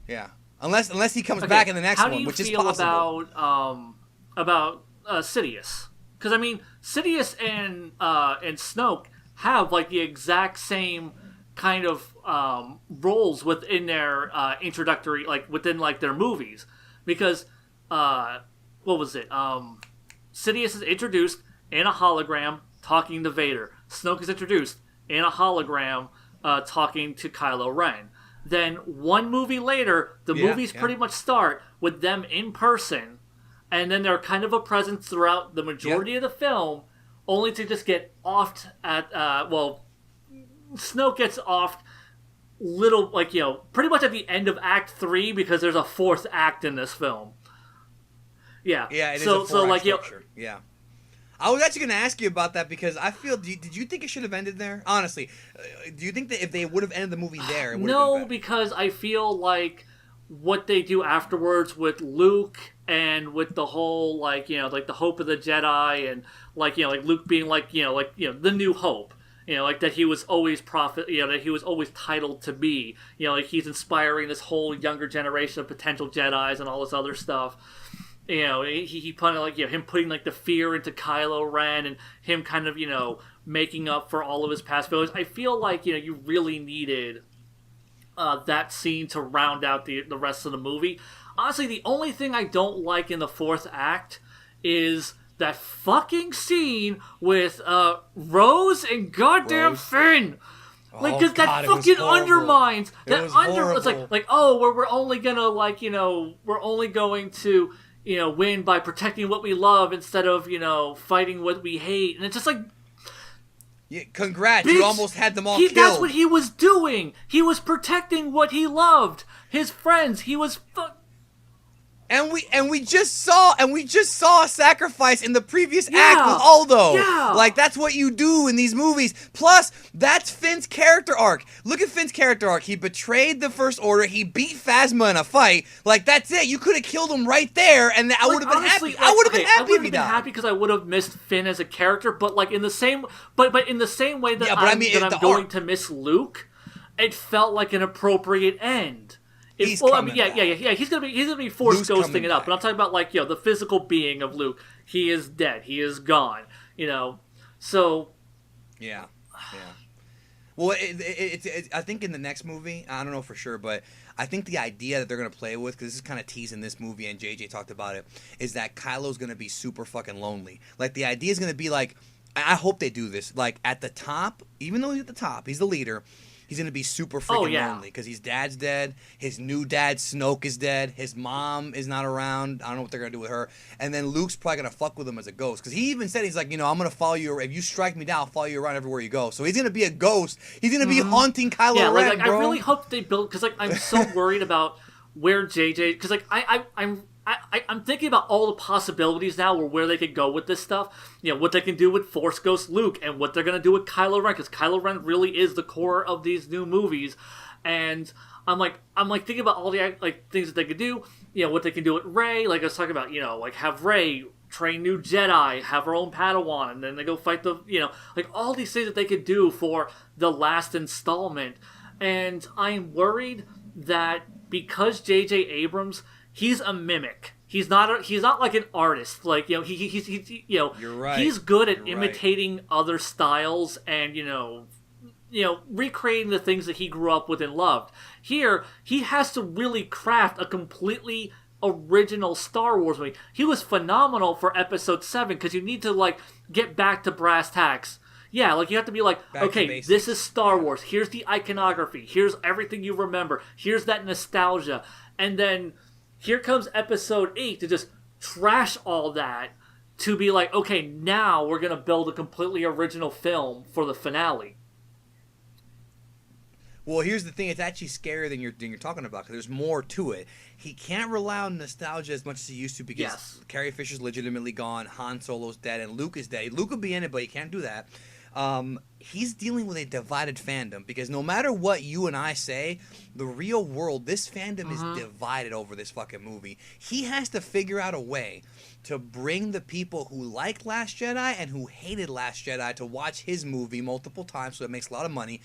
Yeah. Unless he comes back in the next one, which is possible. How do you feel about Sidious? Because, I mean, Sidious and Snoke have, the exact same kind of roles within their introductory, within their movies, because what was it? Sidious is introduced in a hologram talking to Vader. Snoke is introduced in a hologram talking to Kylo Ren. Then one movie later, the movies pretty much start with them in person, and then they're kind of a presence throughout the majority of the film, only to just get offed at Snoke gets off pretty much at the end of Act 3, because there's a 4th act in this film. Yeah. Yeah, it is a 4-act structure. Yeah. I was actually going to ask you about that, because I feel... Did you think it should have ended there? Honestly. Do you think that if they would have ended the movie there, it would have been better? Because I feel like what they do afterwards with Luke and with the whole, the hope of the Jedi, and, Luke being, the new hope. That he was always that he was always titled to be. He's inspiring this whole younger generation of potential Jedis and all this other stuff. He put him putting the fear into Kylo Ren, and him kind of making up for all of his past failures. I feel like you really needed that scene to round out the rest of the movie. Honestly, the only thing I don't like in the 4th act is that fucking scene with Rose and goddamn Finn. Because that fucking undermines. It's we're only gonna we're only going to win by protecting what we love instead of fighting what we hate, and it's just yeah, congrats, bitch, you almost had them all killed. That's what he was doing. He was protecting what he loved, his friends. He was. And we just saw a sacrifice in the previous act with Aldo. Yeah. That's what you do in these movies. Plus, that's Finn's character arc. Look at Finn's character arc. He betrayed the First Order. He beat Phasma in a fight. That's it. You could have killed him right there, and I would have been happy. I would have been happy if he died. Happy because I would have missed Finn as a character. But in the same way that I'm going to miss Luke, it felt like an appropriate end. He's coming back. He's gonna be force ghosting it up. But I'm talking about the physical being of Luke. He is dead. He is gone. So. Yeah. Well, I think in the next movie, I don't know for sure, but I think the idea that they're gonna play with, because this is kind of teasing this movie, and JJ talked about it, is that Kylo's gonna be super fucking lonely. The idea is gonna be I hope they do this. At the top, even though he's at the top, he's the leader. he's gonna be super Oh, freaking yeah. lonely because his dad's dead, his new dad Snoke is dead, his mom is not around. I don't know what they're gonna do with her, and then Luke's probably gonna fuck with him as a ghost because he even said he's like, I'm gonna follow you. If you strike me down, I'll follow you around everywhere you go. So he's gonna be a ghost. He's gonna be haunting Kylo Yeah, Ren, like bro. I really hope they build, because like I'm so worried about where JJ, because like I'm thinking about all the possibilities now where they could go with this stuff. What they can do with Force Ghost Luke and what they're gonna do with Kylo Ren, because Kylo Ren really is the core of these new movies. And I'm like thinking about all the like things that they could do. What they can do with Rey. Like I was talking about, like have Rey train new Jedi, have her own Padawan, and then they go fight the, like all these things that they could do for the last installment. And I'm worried that because J.J. Abrams, he's a mimic. He's not like an artist. Like, he's You're right. He's good at You're imitating right. other styles and, recreating the things that he grew up with and loved. Here, he has to really craft a completely original Star Wars movie. He was phenomenal for Episode 7 because you need to, like, get back to brass tacks. Yeah, like, you have to be like, okay, this is Star Wars. Here's the iconography. Here's everything you remember. Here's that nostalgia. And then here comes Episode 8 to just trash all that to be like, okay, now we're going to build a completely original film for the finale. Well, here's the thing. It's actually scarier than you're talking about because there's more to it. He can't rely on nostalgia as much as he used to because Carrie Fisher's legitimately gone, Han Solo's dead, and Luke is dead. Luke will be in it, but he can't do that. He's dealing with a divided fandom because no matter what you and I say, the real world, this fandom is divided over this fucking movie. He has to figure out a way to bring the people who like Last Jedi and who hated Last Jedi to watch his movie multiple times so it makes a lot of money.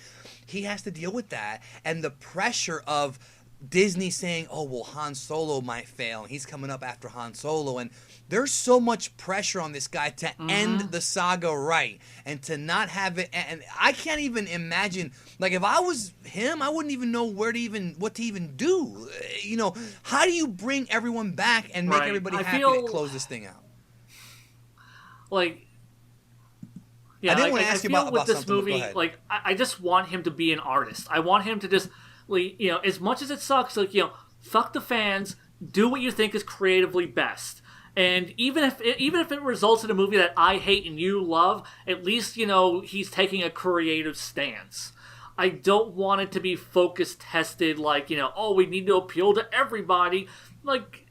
He has to deal with that and the pressure of Disney saying, oh, well, Han Solo might fail and he's coming up after Han Solo, and there's so much pressure on this guy to end the saga right and to not have it. And I can't even imagine, like, if I was him, I wouldn't even know what to even do. How do you bring everyone back and make everybody happy to close this thing out? Like, yeah, I didn't want to ask you about with this something, movie. Like, I just want him to be an artist. I want him to just, like, as much as it sucks, like, fuck the fans. Do what you think is creatively best. And even if it results in a movie that I hate and you love, at least, he's taking a creative stance. I don't want it to be focus tested, like, oh, we need to appeal to everybody. Like,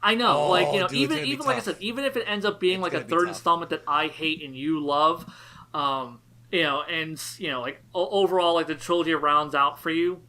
I know, dude, even like I said, even if it ends up being like a third installment that I hate and you love, like overall, like the trilogy rounds out for you,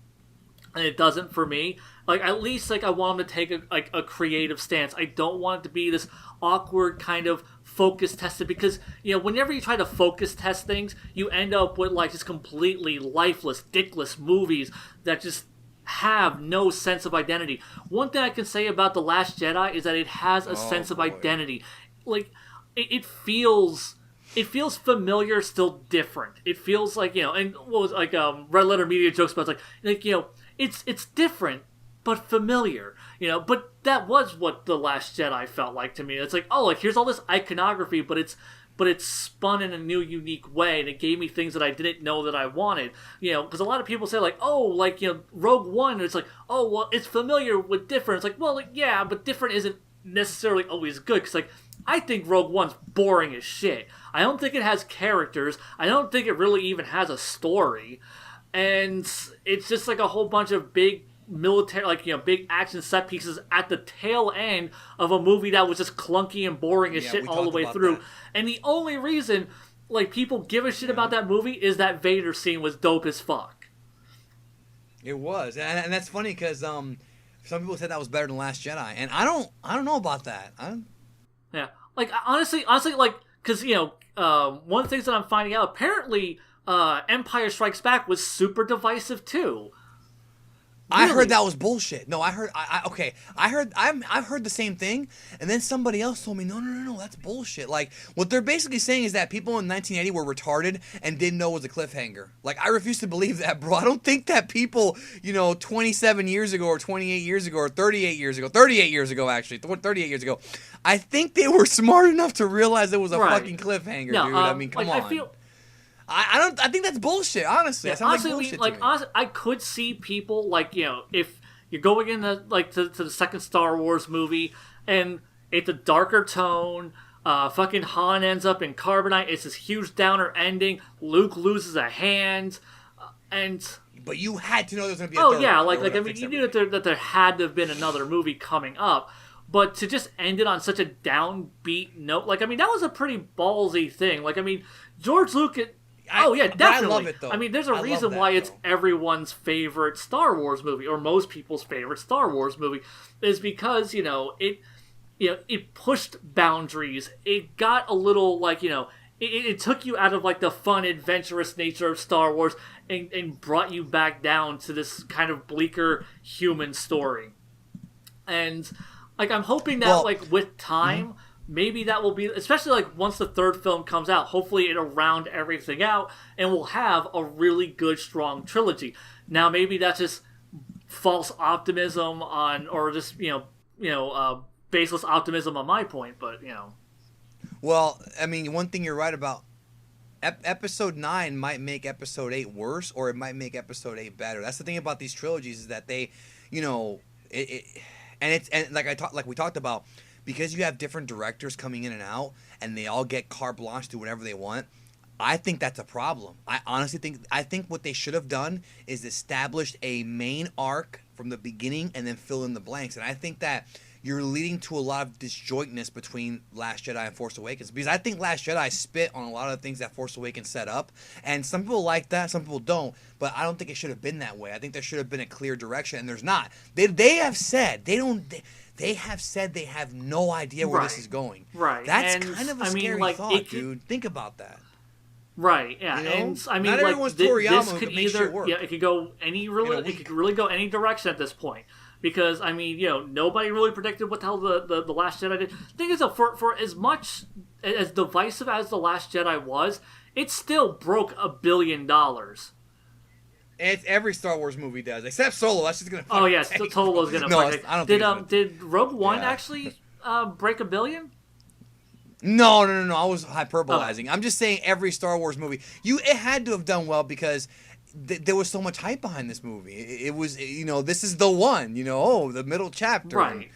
and it doesn't for me. Like, at least, like, I want him to take a creative stance. I don't want it to be this awkward kind of focus tested because, whenever you try to focus test things, you end up with, like, just completely lifeless, dickless movies that just have no sense of identity. One thing I can say about The Last Jedi is that it has a sense of identity. Like, it feels familiar, still different. It feels like, and what was, like, Red Letter Media jokes about, it's different, but familiar, but that was what The Last Jedi felt like to me. It's like, oh, like, here's all this iconography, but it's spun in a new, unique way, and it gave me things that I didn't know that I wanted, because a lot of people say, like, oh, like, Rogue One, and it's like, oh, well, it's familiar with different. It's like, well, like, yeah, but different isn't necessarily always good, because, like, I think Rogue One's boring as shit. I don't think it has characters. I don't think it really even has a story, and it's just, like, a whole bunch of big military, like, big action set pieces at the tail end of a movie that was just clunky and boring as shit all the way through. That. And the only reason, like, people give a shit about that movie is that Vader scene was dope as fuck. It was, and that's funny because some people said that was better than Last Jedi, and I don't know about that. Yeah, like, honestly, like, because one of the things that I'm finding out, apparently, Empire Strikes Back was super divisive too. Really? I heard that was bullshit. No, I heard. I've heard the same thing, and then somebody else told me, no, that's bullshit. Like, what they're basically saying is that people in 1980 were retarded and didn't know it was a cliffhanger. Like, I refuse to believe that, bro. I don't think that people, 27 years ago or 28 years ago or 38 years ago, 38 years ago actually, 38 years ago, I think they were smart enough to realize it was a fucking cliffhanger, dude. I mean, come on. I think that's bullshit. Honestly, Yeah, that sounds honestly, like bullshit like to me. honestly, I could see people like if you're going into like to the second Star Wars movie and it's a darker tone. Fucking Han ends up in carbonite. It's this huge downer ending. Luke loses a hand, and But you had to know there was gonna be a oh third yeah, one. They like were like I gonna mean, fix you knew everything. that there had to have been another movie coming up, but to just end it on such a downbeat note, like I mean, that was a pretty ballsy thing. Like I mean, George Lucas. Oh yeah, But I love definitely. it though. I mean, there's a I love reason that, why it's though. everyone's favorite Star Wars movie, or most people's favorite Star Wars movie, is because it pushed boundaries. It got a little like it took you out of like the fun, adventurous nature of Star Wars and brought you back down to this kind of bleaker human story. And like I'm hoping that Well, like with time, maybe that will be, especially like once the third film comes out, hopefully it'll round everything out and we'll have a really good, strong trilogy. Now maybe that's just false optimism on, or just baseless optimism on my point, but well, I mean, one thing you're right about. Episode 9 might make Episode 8 worse, or it might make Episode 8 better. That's the thing about these trilogies, is that they, and like we talked about, because you have different directors coming in and out, and they all get carte blanche to do whatever they want. I think that's a problem. I honestly think what they should have done is established a main arc from the beginning and then fill in the blanks. And I think that you're leading to a lot of disjointness between Last Jedi and Force Awakens, because I think Last Jedi spit on a lot of the things that Force Awakens set up, and some people like that, some people don't, but I don't think it should have been that way. I think there should have been a clear direction, and there's not. They have said they have said they have no idea where this is going. Right. That's And, kind of a I mean, scary like, thought, dude. Think about that. Right, yeah, You know? and I mean, Not like everyone's this Toriyama could who makes either, shit work it could go any in a really, it week. could really go any direction at this point. Because I mean, nobody really predicted what the hell the Last Jedi did. The thing is, though, for as much as divisive as the Last Jedi was, it still broke $1 billion. It's every Star Wars movie does, except Solo. That's just gonna. Oh yes, Solo's gonna. No, break. I don't think it's gonna. Did Rogue One Yeah. actually break $1 billion? No. I was hyperbolizing. I'm just saying every Star Wars movie. It had to have done well because there was so much hype behind this movie. It was, this is the one. The middle chapter. Right.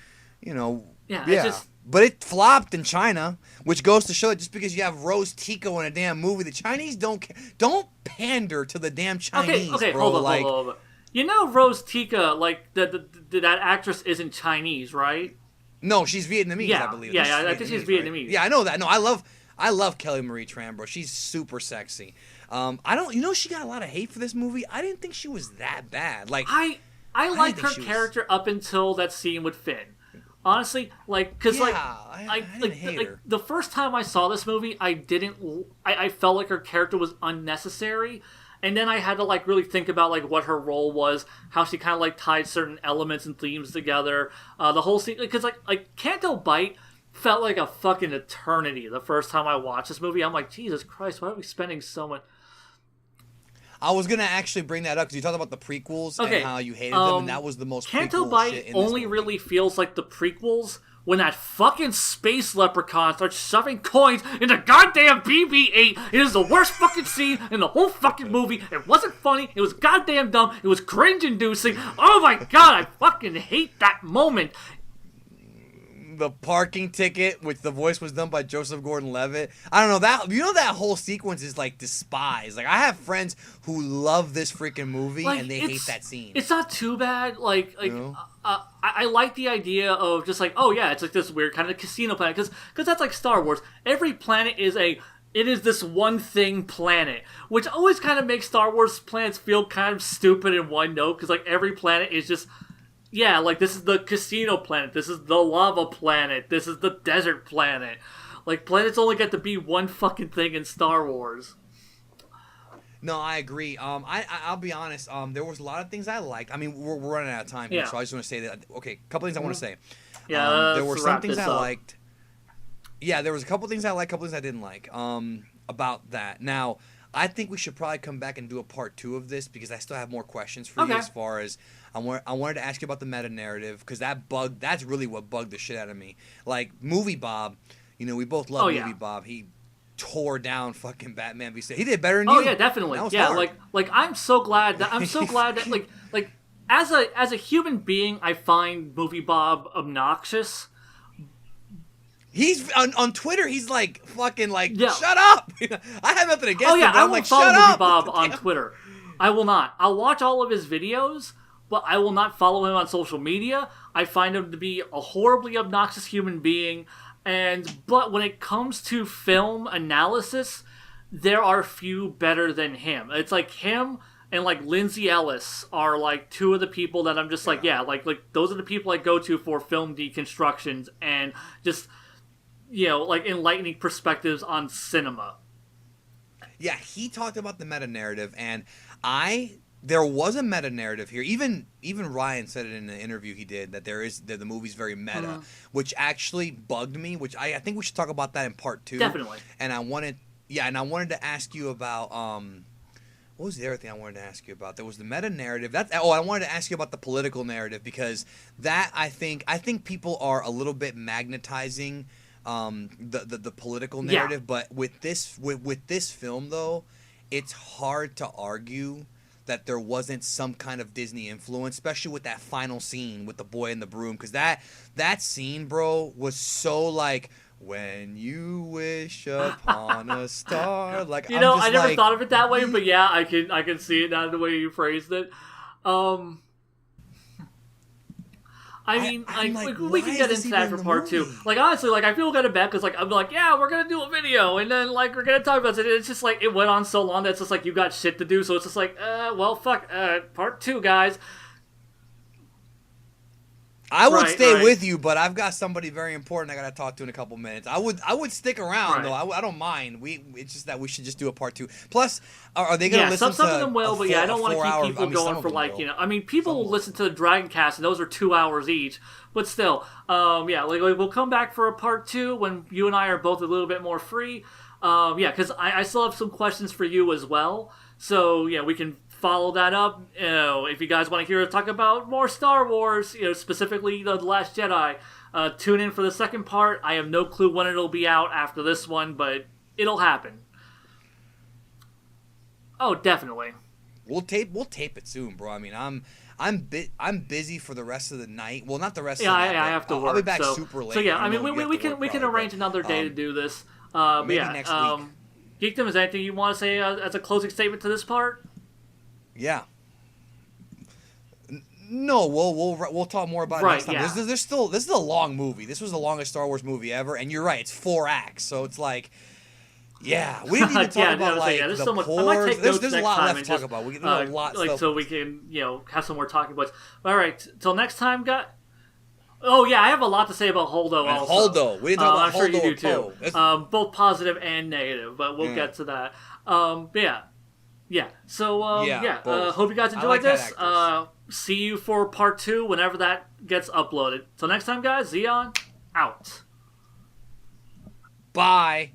And, Yeah. yeah. It's just, But it flopped in China, which goes to show that just because you have Rose Tico in a damn movie, the Chinese don't pander to the damn Chinese, okay. bro. Hold on. Rose Tika, like that actress isn't Chinese, right? No, she's Vietnamese, Yeah, I believe. yeah, I think she's right? Vietnamese. Yeah, I know that. No, I love Kelly Marie Tran, bro. She's super sexy. I don't. She got a lot of hate for this movie. I didn't think she was that bad. Like I liked her think she was- character up until that scene with Finn. Honestly, like, because I didn't hate her. the first time I saw this movie, I felt like her character was unnecessary, and then I had to like really think about like what her role was, how she kind of like tied certain elements and themes together. The whole scene, because like Canto Bight felt like a fucking eternity the first time I watched this movie. I'm like, Jesus Christ, why are we spending so much? I was gonna actually bring that up because you talked about the prequels and how you hated them, and that was the most Canto prequel Bight shit in this only movie. really feels like the prequels when that fucking space leprechaun starts shoving coins into goddamn BB-8. It is the worst fucking scene in the whole fucking movie. It wasn't funny. It was goddamn dumb. It was cringe-inducing. Oh my god, I fucking hate that moment. The parking ticket, which the voice was done by Joseph Gordon-Levitt. I don't know that. That whole sequence is like despised. Like I have friends who love this freaking movie Like, and they hate that scene. It's not too bad. No? I like the idea of just like, oh yeah, it's like this weird kind of casino planet because that's like Star Wars. Every planet is this one thing planet, which always kind of makes Star Wars planets feel kind of stupid in one note because like every planet is just. Yeah, like this is the casino planet, this is the lava planet, this is the desert planet. Like, planets only get to be one fucking thing in Star Wars. No, I agree. I'll be honest. There was a lot of things I liked. I mean, we're running out of time here, Yeah. so I just want to say that. Okay, a couple things I want to say. Yeah, there were let's some wrap things this I up. liked. Yeah, there was a couple things I liked, couple things I didn't like. About that. Now, I think we should probably come back and do a part 2 of this because I still have more questions for you Okay. as far as I wanted to ask you about the meta narrative because that's really what bugged the shit out of me. Like Movie Bob, we both love Oh, Movie yeah. Bob. tore down fucking Batman v Superman. He did better than Oh you. yeah, definitely. That was Yeah, hard. like I'm so glad that like as a human being, I find Movie Bob obnoxious. He's on Twitter. He's like fucking like, Yeah. shut up. I have nothing against Oh yeah, him, but I I'm won't like, follow shut Movie up. Bob on Twitter. I will not. I'll watch all of his videos, but I will not follow him on social media. I find him to be a horribly obnoxious human being, but when it comes to film analysis, there are few better than him. It's like him and like Lindsay Ellis are like two of the people that I'm just like, yeah, like those are the people I go to for film deconstructions and just like enlightening perspectives on cinema. Yeah, he talked about the meta narrative, and there was a meta narrative here. Even Ryan said it in the interview he did that the movie's very meta, which actually bugged me. Which I think we should talk about that in part 2. Definitely. And I wanted to ask you about what was the other thing I wanted to ask you about? There was the meta narrative. I wanted to ask you about the political narrative, because that I think people are a little bit magnetizing the political narrative. Yeah. But with this film though, it's hard to argue that there wasn't some kind of Disney influence, especially with that final scene with the boy in the broom, because that scene, bro, was so like, when you wish upon a star. Like, I never thought of it that way, but yeah, I can see it now the way you phrased it. I mean, we can get into that for part 2. Like, honestly, like, I feel kind of bad because, like, I'm like, yeah, we're gonna do a video, and then, like, we're gonna talk about it. It's just like it went on so long that it's just like you got shit to do, so it's just like, well, fuck, part 2, guys. I would stay with you, but I've got somebody very important I gotta talk to in a couple minutes. I would stick around though. I don't mind. It's just that we should just do a part 2. Plus, are they gonna listen to? Some of them will, but I don't want to keep people going for like I mean, people will listen to the Dragon Cast, and those are 2 hours each. But still, like we'll come back for a part 2 when you and I are both a little bit more free. Because I still have some questions for you as well. So yeah, we can follow that up. If you guys want to hear us talk about more Star Wars, specifically the Last Jedi, tune in for the second part. I have no clue when it'll be out after this one, but it'll happen. Oh, definitely. We'll tape it soon, bro. I mean, I'm busy for the rest of the night. Well, not the rest of the night. Yeah, I have to work. I'll be back super late. So yeah, I mean, we can arrange another day to do this. Maybe next week. Geekdom, is there anything you want to say as a closing statement to this part? Yeah. No, we'll talk more about it next time. Yeah. This is a long movie. This was the longest Star Wars movie ever, and you're right, it's 4 acts, so it's like, yeah, we didn't even talk about there's the so much. pores. I might take notes There's a lot left to talk about. There's a lot, so we can have some more talking points. All right, till next time, guys. Oh yeah, I have a lot to say about Holdo. And also, Holdo, we didn't talk about I'm sure Holdo you do too. Both positive and negative, but we'll get to that. Yeah. So hope you guys enjoyed this. See you for part 2 whenever that gets uploaded. Till next time, guys. Zeon out. Bye.